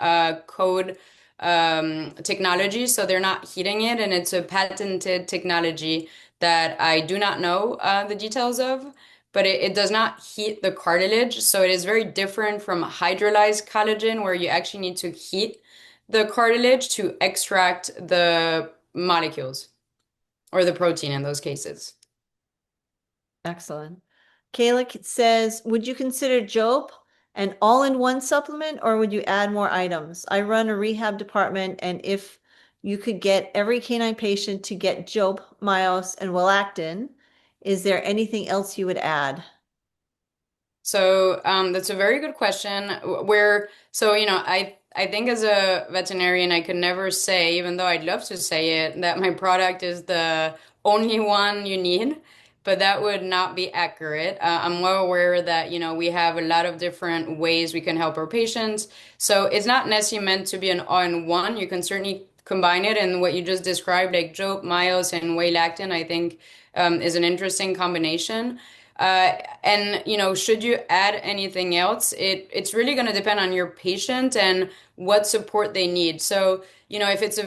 code technology. So they're not heating it, and it's a patented technology that I do not know the details of. But it does not heat the cartilage, so it is very different from hydrolyzed collagen, where you actually need to heat the cartilage to extract the molecules or the protein in those cases. Excellent. Kayla says, would you consider Jope an all-in-one supplement or would you add more items? I run a rehab department, and if you could get every canine patient to get Jope, Myos, and Welactin, is there anything else you would add? So that's a very good question. I think as a veterinarian, I could never say, even though I'd love to say it, that my product is the only one you need, but that would not be accurate. I'm well aware that, we have a lot of different ways we can help our patients. So it's not necessarily meant to be an all-in-one. You can certainly combine it, and what you just described, like Jope, Myos, and whey lactin, I think is an interesting combination. And should you add anything else? It's really going to depend on your patient and what support they need. So, if it's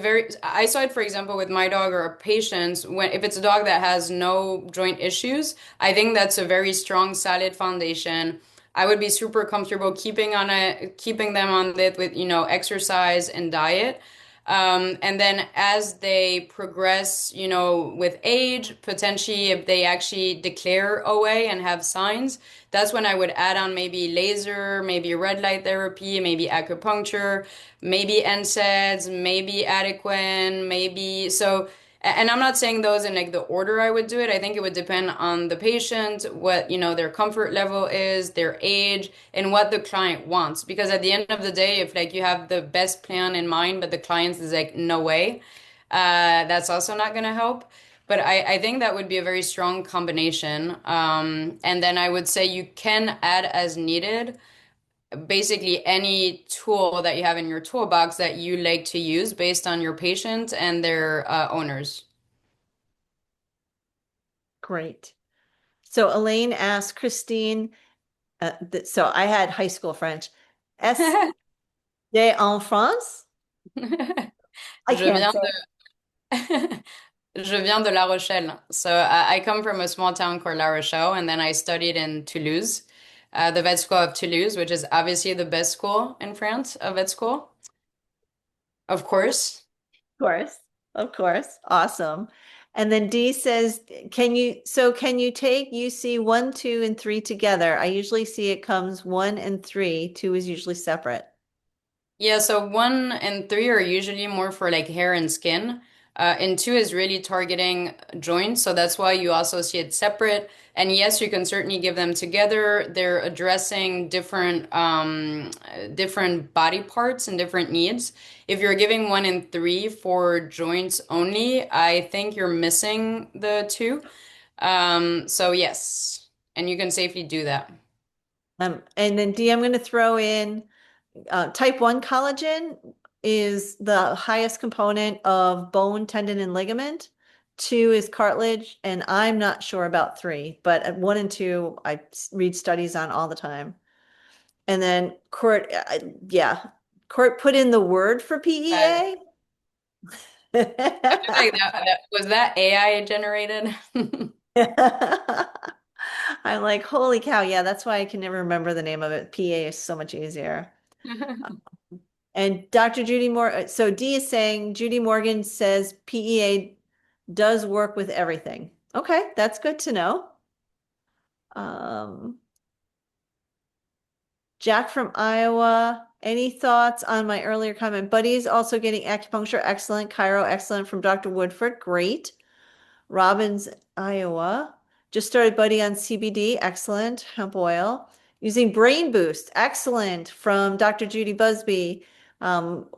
I saw it, for example, with my dog or a patient, if it's a dog that has no joint issues, I think that's a very strong, solid foundation. I would be super comfortable keeping them on it with, exercise and diet. And then as they progress, with age, potentially if they actually declare OA and have signs, that's when I would add on maybe laser, maybe red light therapy, maybe acupuncture, maybe NSAIDs, maybe Adequan, maybe so. And I'm not saying those in like the order I would do it. I think it would depend on the patient, what, their comfort level is, their age, and what the client wants. Because at the end of the day, if like you have the best plan in mind, but the client is like, no way, that's also not going to help. But I think that would be a very strong combination. And then I would say you can add as needed basically any tool that you have in your toolbox that you like to use based on your patient and their owners. Great. So Elaine asked Christine, so I had high school French. Est en France? I Je can't viens say. Je viens de La Rochelle. So I come from a small town called La Rochelle, and then I studied in Toulouse, the vet school of Toulouse, which is obviously the best school in France, a vet school, of course. Of course. Of course. Awesome. And then D says, can you take UC 1, 2, and 3 together? I usually see it comes 1 and 3. 2 is usually separate. Yeah, so 1 and 3 are usually more for like hair and skin. And 2 is really targeting joints, so that's why you also see it separate. And yes, you can certainly give them together. They're addressing different body parts and different needs. If you're giving 1 and 3 for joints only, I think you're missing the 2. So yes, and you can safely do that. And then D, I'm going to throw in type 1 collagen is the highest component of bone, tendon, and ligament. 2 is cartilage, and I'm not sure about 3, but at 1 and 2, I read studies on all the time. And then yeah, Court put in the word for PEA. I feel like that was that AI generated. I'm like, holy cow, yeah, that's why I can never remember the name of it. PA is so much easier. And Dr. Judy Moore, so D is saying Judy Morgan says PEA does work with everything. Okay, that's good to know. Um, Jack from Iowa, any thoughts on my earlier comment? Buddy's also getting acupuncture, excellent. Chiro, excellent from Dr. Woodford, great. Robbins, Iowa. Just started Buddy on CBD, excellent. Hemp oil. Using Brain Boost, excellent from Dr. Judy Busby.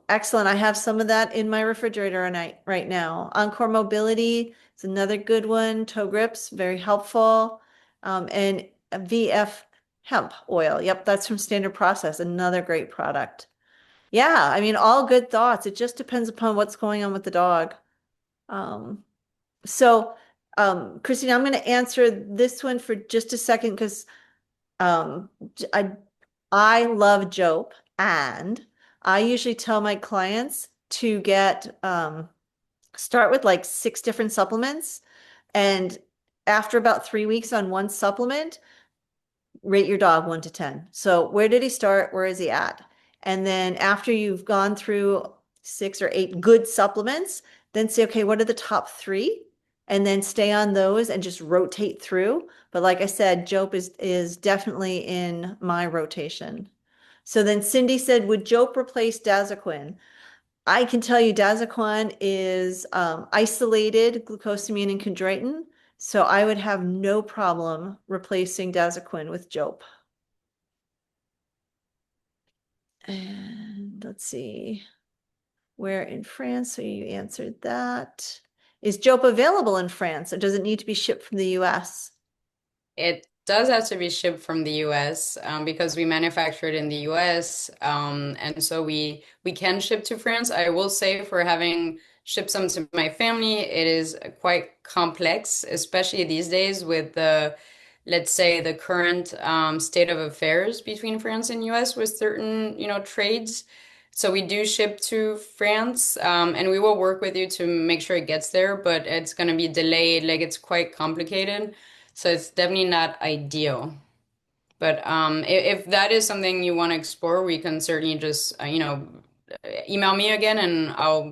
Excellent. I have some of that in my refrigerator right now. Encore Mobility is another good one. Toe Grips, very helpful. And VF Hemp oil. Yep, that's from Standard Process, another great product. Yeah, I mean, all good thoughts. It just depends upon what's going on with the dog. Um, So, Christine, I'm going to answer this one for just a second because um, I I love Jope, and I usually tell my clients to get start with like 6 different supplements, and after about 3 weeks on one supplement, rate your dog 1 to 10. So where did he start? Where is he at? And then after you've gone through 6 or 8 good supplements, then say, okay, what are the top three? And then stay on those and just rotate through. But like I said, Jope is definitely in my rotation. So then Cindy said, would Jope replace Dazaquin? I can tell you Dazaquan is isolated glucosamine and chondroitin, so I would have no problem replacing Dazaquin with Jope. And let's see, where in France? So you answered that. Is Jope available in France, or does it need to be shipped from the US? It does have to be shipped from the US because we manufacture it in the US, and so we can ship to France. I will say for having shipped some to my family, it is quite complex, especially these days with the, let's say, the current state of affairs between France and US with certain, trades. So we do ship to France, and we will work with you to make sure it gets there, but it's going to be delayed. Like it's quite complicated. So it's definitely not ideal. But if that is something you want to explore, we can certainly just, email me again and I'll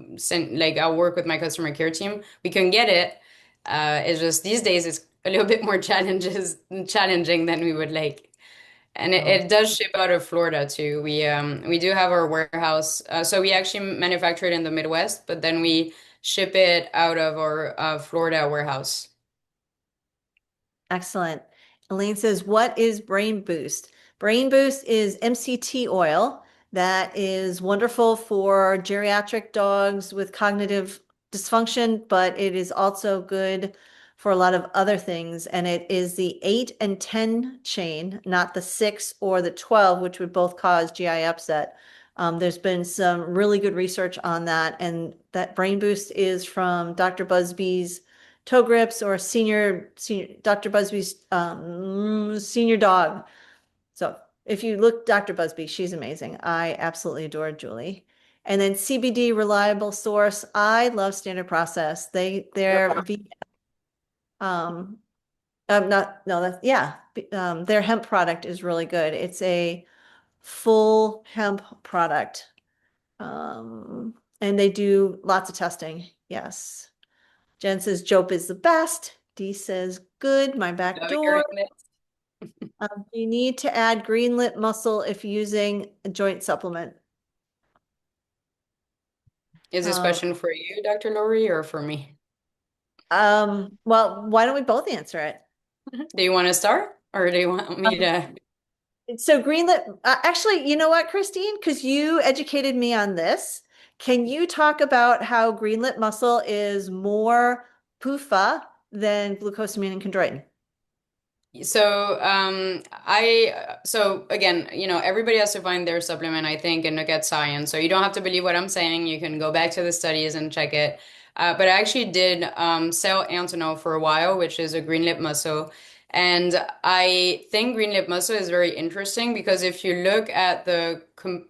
work with my customer care team. We can get it. It's just these days it's a little bit more challenging than we would like. And Oh, it does ship out of Florida too. We do have our warehouse. So we actually manufacture it in the Midwest, but then we ship it out of our Florida warehouse. excellent. Elaine says, what is Brain Boost? Brain Boost is MCT oil that is wonderful for geriatric dogs with cognitive dysfunction, but it is also good for a lot of other things. And it is the 8 and 10 chain, not the 6 or the 12, which would both cause GI upset. There's been some really good research on that, and that Brain Boost is from Dr. Busby's toe grips or senior Dr. Busby's senior dog. So if you look Dr. Busby, she's amazing. I absolutely adore Julie. And then CBD reliable source. I love Standard Process. Um not no that's yeah their hemp product is really good. It's a full hemp product. And they do lots of testing. Yes. Jen says Jope is the best. Dee says good, my back Love hearing door. this. You need to add greenlit muscle if using a joint supplement. Is this Um, question for you, Dr. Laurie, or for me? well, why don't we both answer it? Do you want to start, or do you want me Um, to? so greenlit, actually, you know what, Christine? Because you educated me on this. Can you talk about how greenlit muscle is more PUFA than glucosamine and chondroitin? So again, everybody has to find their supplement, I think, and look at science. So you don't have to believe what I'm saying. You can go back to the studies and check it. But I actually did sell Antonol for a while, which is a green lip mussel. And I think green lip mussel is very interesting because if you look at the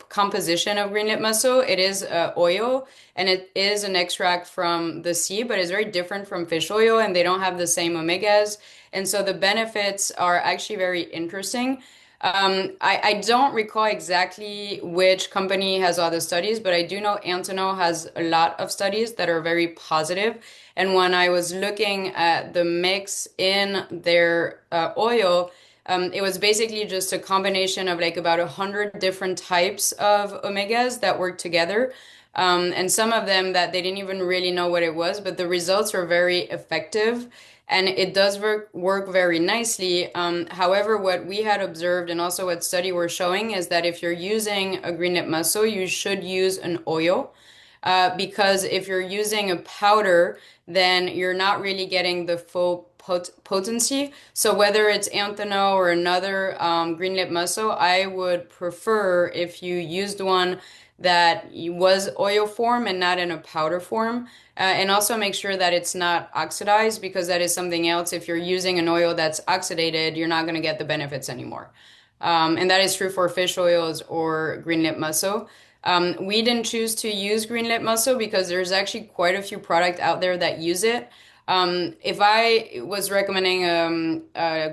composition of green lip mussel, it is oil and it is an extract from the sea, but it's very different from fish oil and they don't have the same omegas. And so the benefits are actually very interesting. I don't recall exactly which company has all the studies, but I do know Antonov has a lot of studies that are very positive. And when I was looking at the mix in their oil, it was basically just a combination of like about 100 different types of omegas that work together. And some of them that they didn't even really know what it was, but the results were very effective and it does work very nicely. However, what we had observed and also what study were showing is that if you're using a green lip mussel, you should use an oil. Because if you're using a powder, then you're not really getting the full potency. So whether it's Anthano or another green lip mussel, I would prefer if you used one that was oil form and not in a powder form. And also make sure that it's not oxidized because that is something else. If you're using an oil that's oxidated, you're not going to get the benefits anymore. And that is true for fish oils or green lip mussel. We didn't choose to use green lip mussel because there's actually quite a few products out there that use it. If I was recommending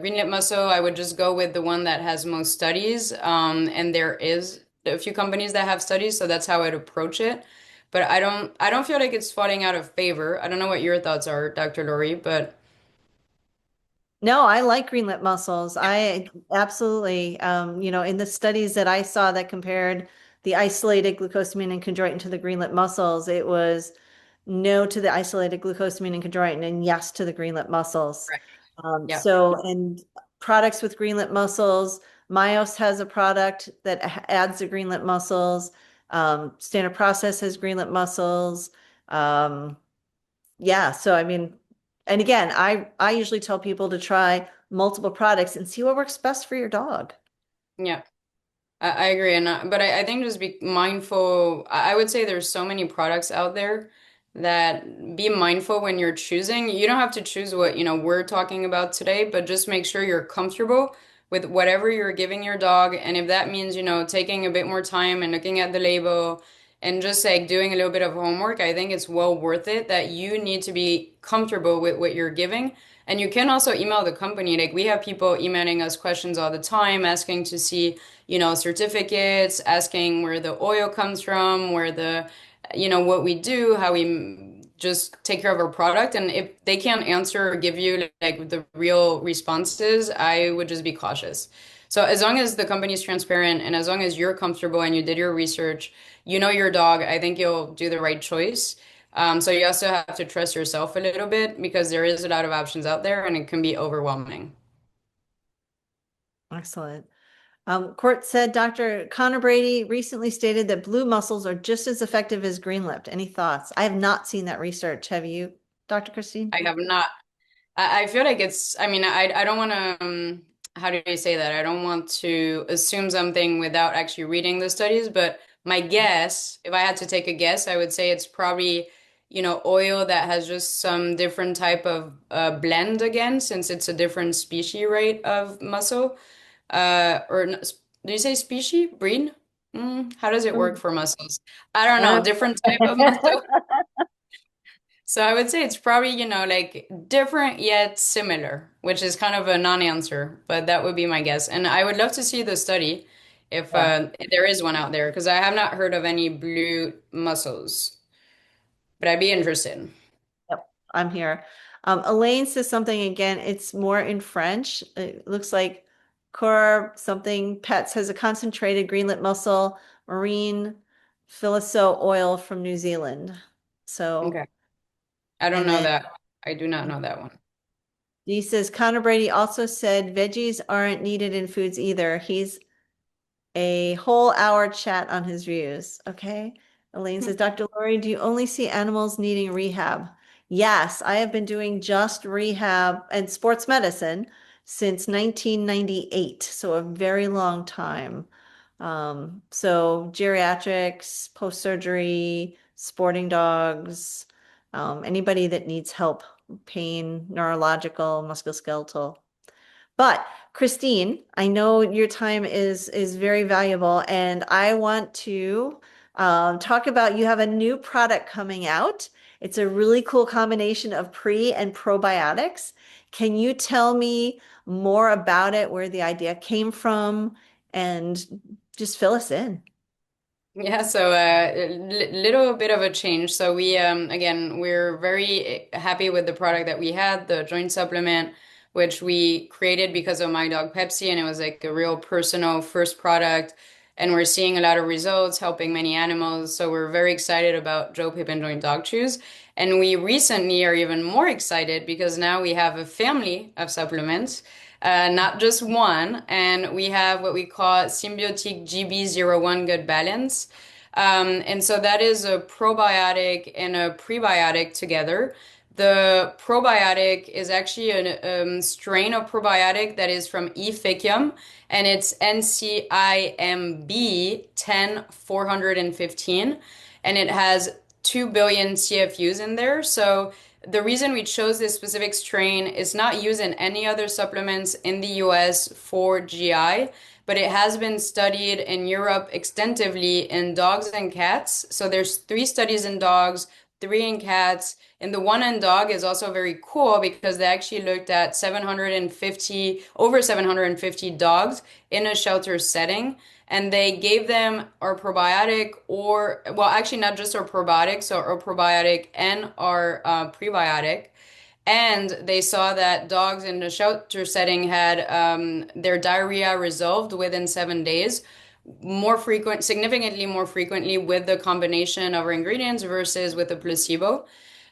green lip mussel, I would just go with the one that has most studies. And there is a few companies that have studies, so that's how I'd approach it. But I don't feel like it's falling out of favor. I don't know what your thoughts are, Dr. Laurie, but No, I like green lip mussels. I absolutely, in the studies that I saw that compared the isolated glucosamine and chondroitin to the green lip mussels, it was no to the isolated glucosamine and chondroitin and yes to the green lip mussels. right. Yeah. And products with green lip mussels, Myos has a product that adds the green lip mussels. Standard Process has green lip mussels. Um, yeah, so I mean, and again, I usually tell people to try multiple products and see what works best for your dog. Yeah. I agree, and but I think just be mindful. I would say there's so many products out there that be mindful when you're choosing. You don't have to choose what, we're talking about today, but just make sure you're comfortable with whatever you're giving your dog. And if that means, taking a bit more time and looking at the label and just like doing a little bit of homework, I think it's well worth it that you need to be comfortable with what you're giving. And you can also email the company. Like we have people emailing us questions all the time, asking to see certificates, asking where the oil comes from, what we do, how we just take care of our product. And if they can't answer or give you like the real responses, I would just be cautious. So as long as the company is transparent and as long as you're comfortable and you did your research, you know your dog, I think you'll do the right choice. So you also have to trust yourself a little bit because there is a lot of options out there and it can be overwhelming. Excellent. Court said Dr. Connor Brady recently stated that blue mussels are just as effective as green lipped. Any thoughts? I have not seen that research. Have you, Dr. Christine? I have not. I feel like I mean, I don't want to, how do you say that? I don't want to assume something without actually reading the studies, but my guess, if I had to take a guess, I would say it's probably, oil that has just some different type of blend again, since it's a different species, right, of mussel. Do you say species? Breed? How does it work Mm. for mussels? I don't know, Uh, different type of mussel. So I would say it's probably, like different yet similar, which is kind of a non-answer, but that would be my guess. And I would love to see the study Yeah. if there is one out there, because I have not heard of any blue mussels, but I'd be interested. Yep, I'm here. Elaine says something again. It's more in French. It looks like Cor something Pets has a concentrated greenlet mussel marine phylloso oil from New Zealand. So, Okay. I don't and know then that. I do not know that one. he says Connor Brady also said veggies aren't needed in foods either. He's a whole hour chat on his views. Okay. Elaine says, Dr. Laurie, do you only see animals needing rehab? Yes, I have been doing just rehab and sports medicine since 1998, so a very long time. So geriatrics, post-surgery, sporting dogs, anybody that needs help, pain, neurological, musculoskeletal. But Christine, I know your time is very valuable, and I want to talk about you have a new product coming out. It's a really cool combination of pre and probiotics. Can you tell me more about it, where the idea came from, and just fill us in? Yeah, so little bit of a change. So we again, we're very happy with the product that we had, the joint supplement, which we created because of my dog Pepsi, and it was like a real personal first product, and we're seeing a lot of results, helping many animals. So we're very excited about Jope and Joint Dog Chews. And we recently are even more excited because now we have a family of supplements not just one. And we have what we call symbiotic GB01 Good Balance. And so that is a probiotic and a prebiotic together The probiotic is actually a strain of probiotic that is from E. ficium, and it's NCIMB 10415, and it has 2 billion CFUs in there. So the reason we chose this specific strain is not used in any other supplements in the US for GI, but it has been studied in Europe extensively in dogs and cats. So there's 3 studies in dogs, 3 in cats. And the one in dog is also very cool because they actually looked at 750, over 750 dogs in a shelter setting. And they gave them our probiotic or, well, actually not just our probiotic, so our probiotic and our prebiotic. And they saw that dogs in the shelter setting had their diarrhea resolved within 7 days, more frequent, significantly more frequently with the combination of our ingredients versus with a placebo.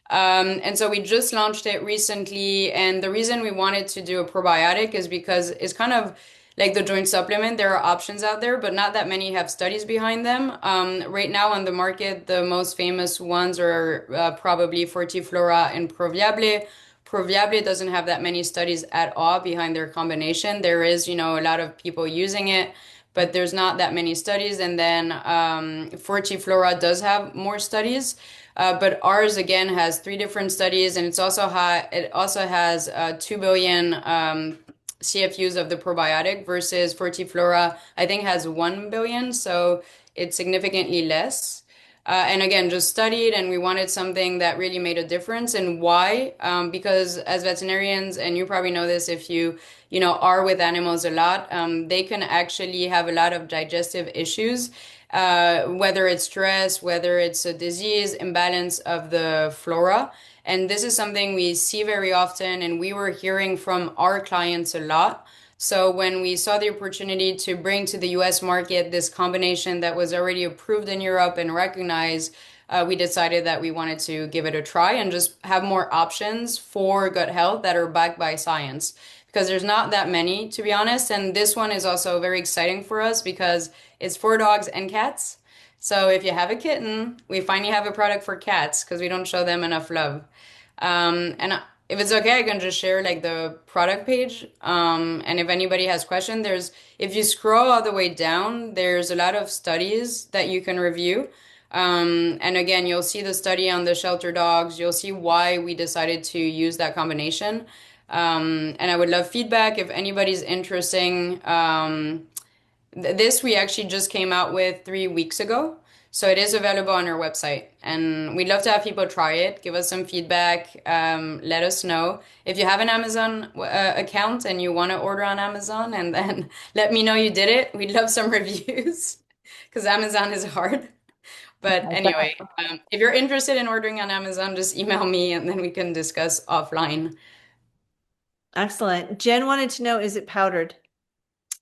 And so we just launched it recently. And the reason we wanted to do a probiotic is because it's kind of like the joint supplement. There are options out there, but not that many have studies behind them. Right now on the market, the most famous ones are probably Fortiflora and Proviable. Proviable doesn't have that many studies at all behind their combination. There is, a lot of people using it, but there's not that many studies. And then Fortiflora does have more studies. But ours again has 3 different studies, and it also has 2 billion CFUs of the probiotic versus Fortiflora I think has 1 billion, so it's significantly less. And again, just studied, and we wanted something that really made a difference. And why? Because as veterinarians, and you probably know this if are with animals a lot, they can actually have a lot of digestive issues, whether it's stress, whether it's a disease, imbalance of the flora. And this is something we see very often, and we were hearing from our clients a lot. So when we saw the opportunity to bring to the US market this combination that was already approved in Europe and recognized, we decided that we wanted to give it a try and just have more options for gut health that are backed by science. Because there's not that many, to be honest. And this one is also very exciting for us because it's for dogs and cats. So if you have a kitten, we finally have a product for cats because we don't show them enough love. And if it's okay, I can just share like the product page. And if anybody has questions, if you scroll all the way down, there's a lot of studies that you can review. And again, you'll see the study on the shelter dogs. You'll see why we decided to use that combination. And I would love feedback if anybody's interesting. This we actually just came out with 3 weeks ago. So it is available on our website. And we'd love to have people try it, give us some feedback, let us know. If you have an Amazon account and you want to order on Amazon, and then let me know you did it. We'd love some reviews because Amazon is hard. But anyway, if you're interested in ordering on Amazon, just email me and then we can discuss offline. Excellent. Jen wanted to know, is it powdered?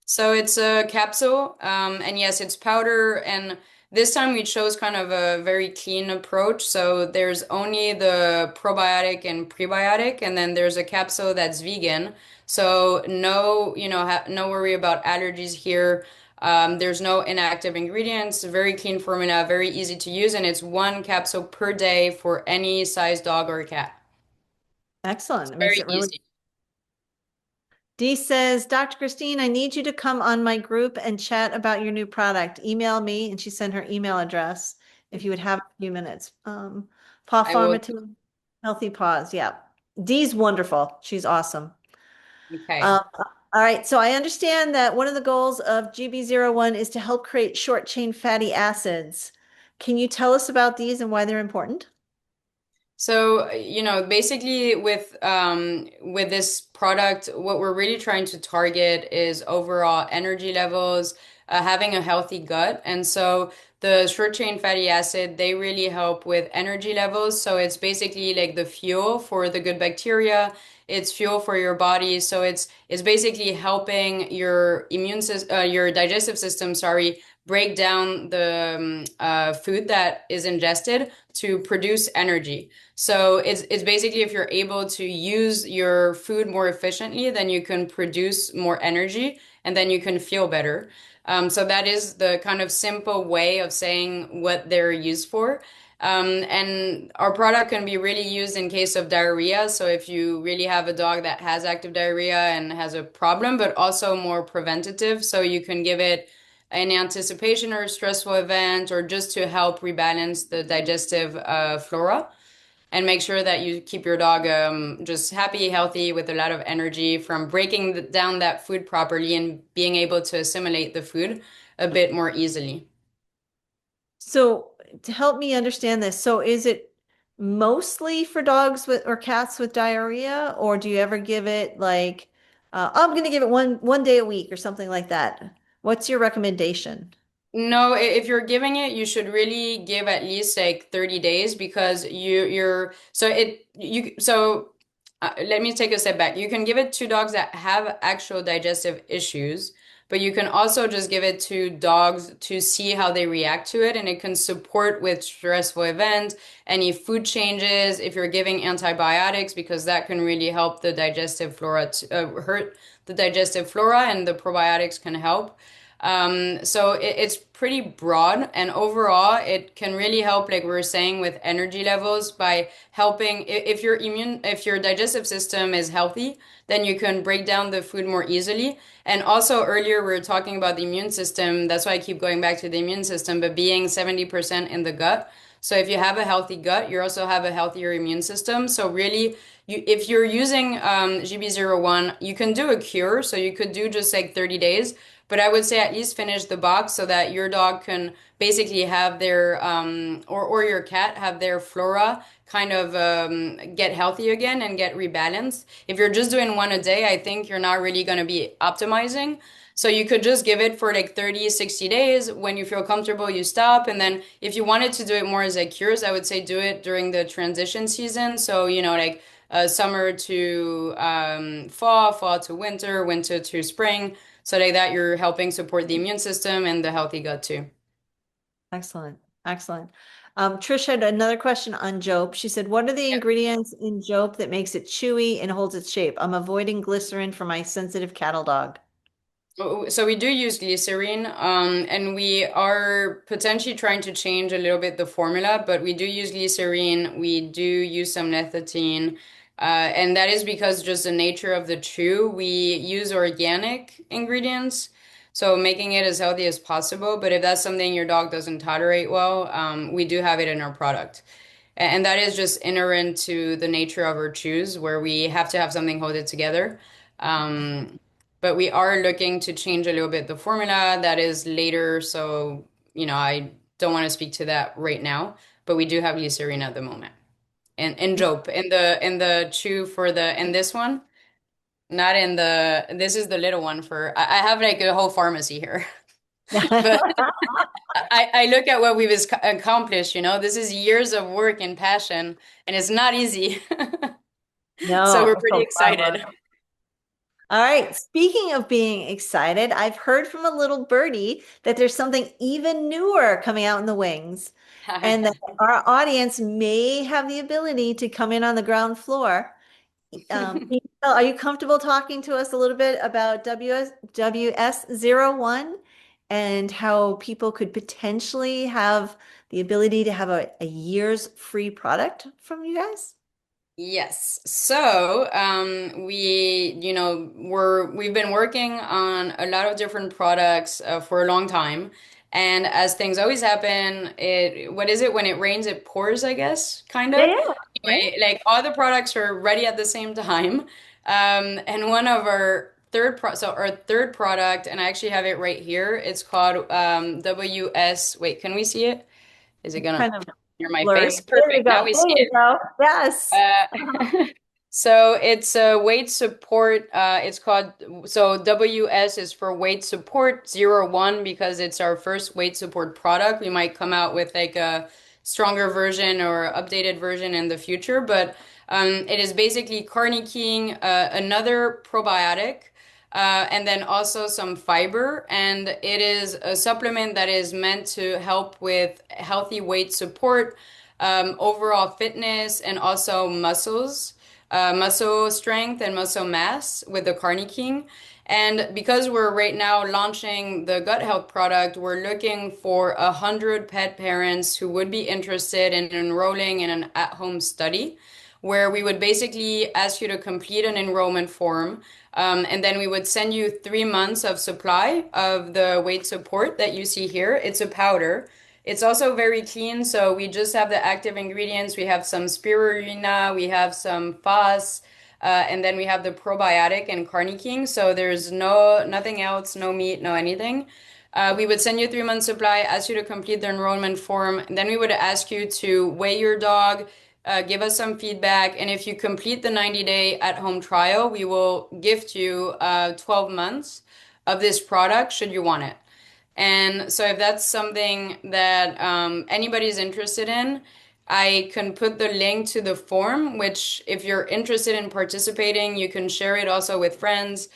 So it's a capsule, and yes, it's powder. And this time we chose kind of a very clean approach. So there's only the probiotic and prebiotic, and then there's a capsule that's vegan. So no, no worry about allergies here. There's no inactive ingredients, very clean formula, very easy to use, and it's 1 capsule per day for any size dog or cat. Excellent. It makes Very it really. easy. Dee says, Dr. Christine, I need you to come on my group and chat about your new product. Email me, and she sent her email address if you would have a few minutes. Paw I will. Pharma, Healthy Paws. Yeah. Dee's wonderful. She's awesome. Okay. All right. So I understand that one of the goals of GB01 is to help create short chain fatty acids. Can you tell us about these and why they're important? So, basically with this product, what we're really trying to target is overall energy levels, having a healthy gut. And so the short chain fatty acid, they really help with energy levels. So it's basically like the fuel for the good bacteria. It's fuel for your body. So it's basically helping your your digestive system, sorry, break down the food that is ingested to produce energy. So it's basically if you're able to use your food more efficiently, then you can produce more energy and then you can feel better. So that is the kind of simple way of saying what they're used for. And our product can be really used in case of diarrhea. So if you really have a dog that has active diarrhea and has a problem, but also more preventative. So you can give it in anticipation or a stressful event or just to help rebalance the digestive flora and make sure that you keep your dog just happy, healthy, with a lot of energy from breaking down that food properly and being able to assimilate the food a bit more easily. So to help me understand this, so is it mostly for dogs with or cats with diarrhea, or do you ever give it like I'm going to give it one day a week or something like that? What's your recommendation? No, if you're giving it, you should really give at least like 30 days because you're let me take a step back. You can give it to dogs that have actual digestive issues, but you can also just give it to dogs to see how they react to it, and it can support with stressful events, any food changes, if you're giving antibiotics, because that can really help the digestive flora, hurt the digestive flora, and the probiotics can help. So it's pretty broad, and overall, it can really help, like we were saying, with energy levels by helping if your digestive system is healthy, then you can break down the food more easily. And also earlier we were talking about the immune system. That's why I keep going back to the immune system, but being 70% in the gut. So if you have a healthy gut, you also have a healthier immune system. So really, if you're using GB01, you can do a cure. So you could do just like 30 days. But I would say at least finish the box so that your dog can basically have their, or your cat have their flora kind of get healthy again and get rebalanced. If you're just doing one a day, I think you're not really going to be optimizing. So you could just give it for like 30, 60 days. When you feel comfortable, you stop. And then if you wanted to do it more as a cures, I would say do it during the transition season. So, like summer to fall, fall to winter, winter to spring. So like that, you're helping support the immune system and the healthy gut too. Excellent. Excellent. Trish had another question on Jope. She said, what are the ingredients in Jope that makes it chewy and holds its shape? I'm avoiding glycerin for my sensitive cattle dog. So we do use glycerin, and we are potentially trying to change a little bit the formula, but we do use glycerin. We do use some lecithin, and that is because just the nature of the chew. We use organic ingredients, so making it as healthy as possible. But if that's something your dog doesn't tolerate well, we do have it in our product. And that is just inherent to the nature of our chews, where we have to have something hold it together. Um, but we are looking to change a little bit the formula that is later. So, I don't want to speak to that right now, but we do have glycerin at the moment. And Jope in the chew for the in this one, not in the this is the little one for I have like a whole pharmacy here. But I look at what we've accomplished, this is years of work and passion, and it's not easy. So No, we're it's a pretty lot of excited. work. All right. Speaking of being excited, I've heard from a little birdie that there's something even newer coming out in the wings, and that our audience may have the ability to come in on the ground floor. Are you comfortable talking to us a little bit about WS01 and how people could potentially have the ability to have a year's free product from you guys? Yes. So, we've been working on a lot of different products for a long time. And as things always happen, what is it? When it rains, it pours, I guess, kind Yeah, of. yeah, right. Anyway, like all the products are ready at the same time. And one of our third product, and I actually have it right here. It's called wait, can we see it? Is it gonna Kind of near my blurry. face? There you Perfect. Now go. we There see you it. go. Yes. Uh, so it's a weight support. It's called WS is for weight support 01 because it's our first weight support product. We might come out with like a stronger version or updated version in the future, but it is basically carnitine, another probiotic, and then also some fiber. And it is a supplement that is meant to help with healthy weight support, overall fitness, and also muscle strength and muscle mass with the carnitine. And because we're right now launching the gut health product, we're looking for 100 pet parents who would be interested in enrolling in an at-home study where we would basically ask you to complete an enrollment form. And then we would send you 3 months of supply of the weight support that you see here. It's a powder. It's also very clean, so we just have the active ingredients. We have some spirulina, we have some FOS, and then we have the probiotic and carniking. So there's nothing else, no meat, no anything. We would send you 3 months supply, ask you to complete the enrollment form. Then we would ask you to weigh your dog, give us some feedback, and if you complete the 90-day at-home trial, we will gift you 12 months of this product should you want it. And so if that's something that anybody's interested in, I can put the link to the form, which if you're interested in participating, you can share it also with friends.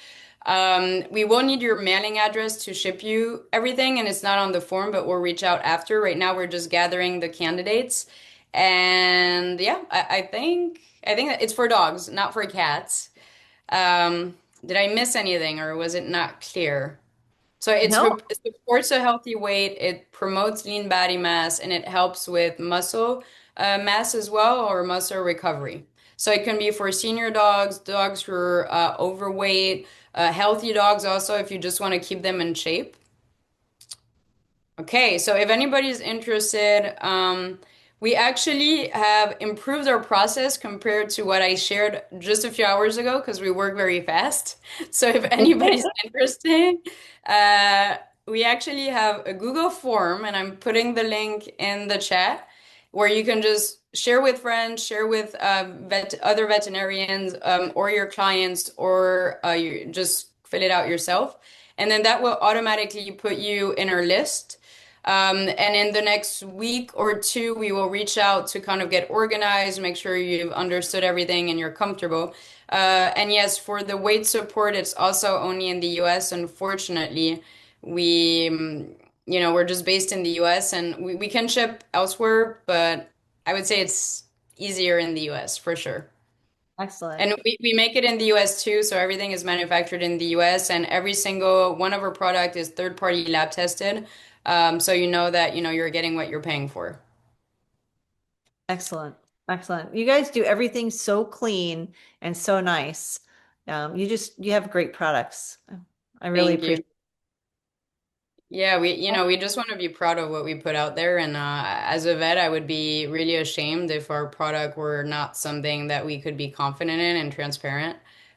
We will need your mailing address to ship you everything, and it's not on the form, but we'll reach out after. Right now, we're just gathering the candidates. And yeah, I think that it's for dogs, not for cats. Did I miss anything, or was it not clear? So No, it supports a healthy weight, it promotes lean body mass, and it helps with muscle mass as well, or muscle recovery. So it can be for senior dogs, dogs who are overweight, healthy dogs also if you just want to keep them in shape. Okay, so if anybody's interested, we actually have improved our process compared to what I shared just a few hours ago because we work very fast. So if anybody's interested, uh, we actually have a Google form, and I'm putting the link in the chat where you can just share with friends, share with other veterinarians, or your clients, or you just fill it out yourself. And then that will automatically put you in our list. And in the next week or two, we will reach out to kind of get organized, make sure you've understood everything and you're comfortable. And yes, for the weight support, it's also only in the US. Unfortunately, we're just based in the US, and we can ship elsewhere, but I would say it's easier in the US for sure. excellent. And we make it in the US too, so everything is manufactured in the US, and every single one of our product is third-party lab tested. So you know that you're getting what you're paying for. Excellent. Excellent. You guys do everything so clean and so nice. You have great products. I really Thank you. appreciate Yeah, we it. we just want to be proud of what we put out there, and as a vet, I would be really ashamed if our product were not something that we could be confident in and transparent.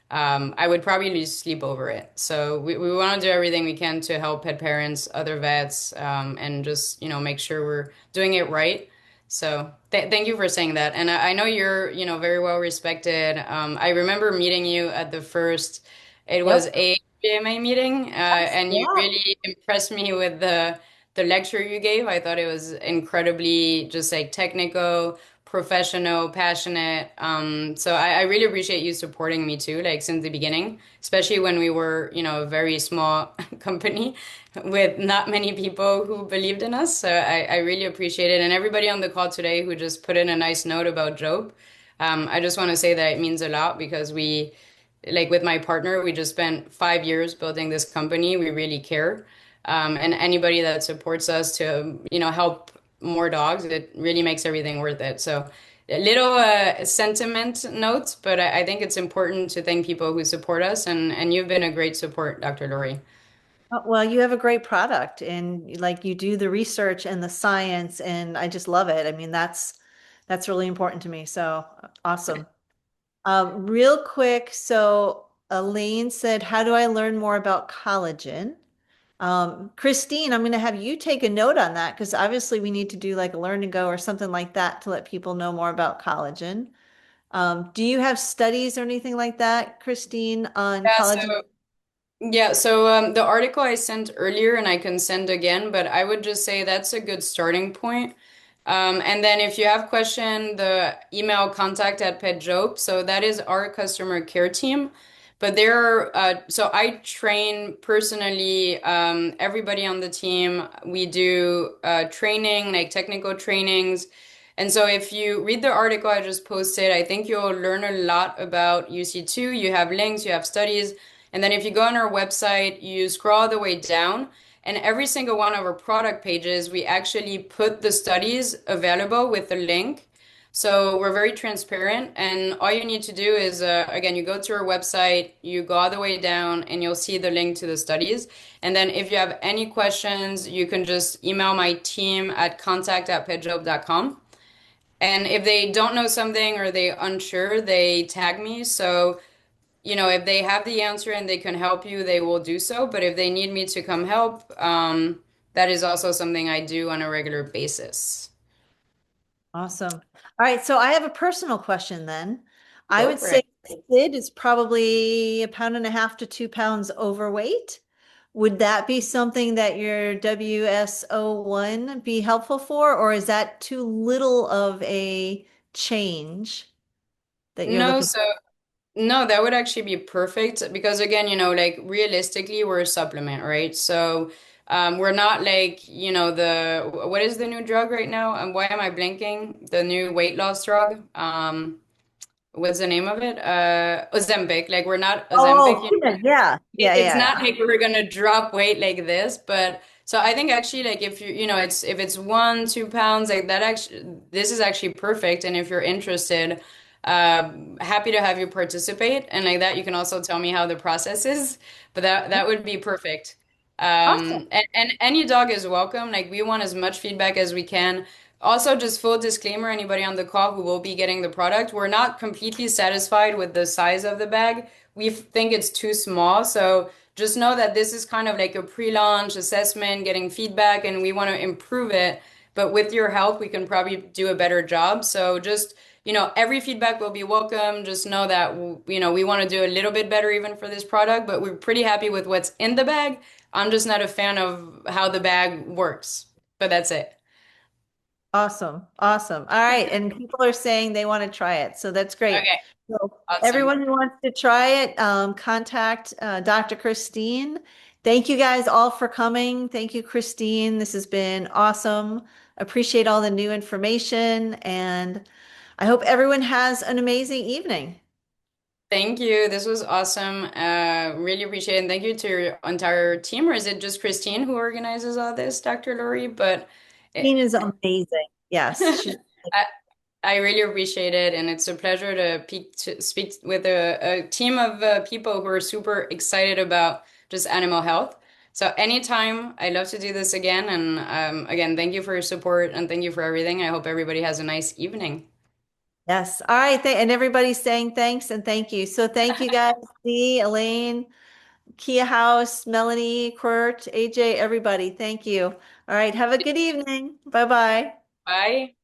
I would probably lose sleep over it. So we want to do everything we can to help pet parents, other vets, and just make sure we're doing it right. So thank you for saying that, and I know you're very well respected. I remember meeting you at the first. It was Yep. a GMA meeting, and you Yeah. really impressed me with the lecture you gave. I thought it was incredibly just like technical, professional, passionate. So I really appreciate you supporting me too, like since the beginning, especially when we were, a very small company with not many people who believed in us. So I really appreciate it. And everybody on the call today who just put in a nice note about Jope. I just want to say that it means a lot because like with my partner, we just spent 5 years building this company. We really care. And anybody that supports us to, help more dogs, it really makes everything worth it. So a little sentiment notes, but I think it's important to thank people who support us. And you've been a great support, Dr. Laurie. Well, you have a great product and like you do the research and the science and I just love it. I mean, that's really important to me. So awesome. Real quick, so Elaine said, how do I learn more about collagen? Christine, I'm going to have you take a note on that because obviously we need to do like a learn to go or something like that to let people know more about collagen. Do you have studies or anything like that, Christine, on Yeah, collagen? so the article I sent earlier, and I can send again, but I would just say that's a good starting point. And then if you have question, the email contact at PetJope. So that is our customer care team. But so I train personally everybody on the team. We do training, like technical trainings. And so if you read the article I just posted, I think you'll learn a lot about UC2. You have links, you have studies. And then if you go on our website, you scroll all the way down, and every single one of our product pages, we actually put the studies available with the link. So we're very transparent, and all you need to do is, again, you go to our website, you go all the way down, and you'll see the link to the studies. And then if you have any questions, you can just email my team at contact@petjope.com. And if they don't know something or they unsure, they tag me. So, if they have the answer and they can help you, they will do so. But if they need me to come help, that is also something I do on a regular basis. Awesome. All right, so I have a personal question then. I Go would for say it. Sid is probably a pound and a half to 2 pounds overweight. Would that be something that your WSO1 be helpful for, or is that too little of a change that you're No, looking so no, that would actually be perfect because again, like realistically, we're a supplement, right? So we're not like, the what is the new drug right now? And why am I blinking? The new weight loss drug. What's the name of it? Ozempic. Like we're not Ozempic, Oh, yeah, it's not yeah. like we're gonna drop weight like this, but so I think actually like if it's if it's 1, 2 pounds like that actually this is actually perfect. And if you're interested, happy to have you participate. And like that, you can also tell me how the process is. But that would be perfect. Awesome. And any dog is welcome. Like we want as much feedback as we can. Also, just full disclaimer, anybody on the call who will be getting the product, we're not completely satisfied with the size of the bag. We think it's too small. So just know that this is kind of like a pre-launch assessment, getting feedback, and we want to improve it. But with your help, we can probably do a better job. So just, every feedback will be welcome. Just know that, we want to do a little bit better even for this product, but we're pretty happy with what's in the bag. I'm just not a fan of how the bag works, but that's it. Awesome. Awesome. All right. And people are saying they want to try it. So that's great. Okay, So awesome. everyone who wants to try it, contact Dr. Christine. Thank you guys all for coming. Thank you, Christine. This has been awesome. Appreciate all the new information, and I hope everyone has an amazing evening. Thank you. This was awesome. Really appreciate it. And thank you to your entire team. Or is it just Christine who organizes all this, Dr. Laurie? But Christine it, is amazing. Yes, she's I, I really appreciate it. And it's a pleasure to speak with a team of people who are super excited about just animal health. So anytime, I love to do this again. And again, thank you for your support and thank you for everything. I hope everybody has a nice evening. yes. All right. And everybody's saying thanks and thank you. So thank you guys, Lee, Elaine, Kia House, Melanie, Kurt, AJ, everybody. Thank you. All right. Have a good evening. Bye bye. Bye.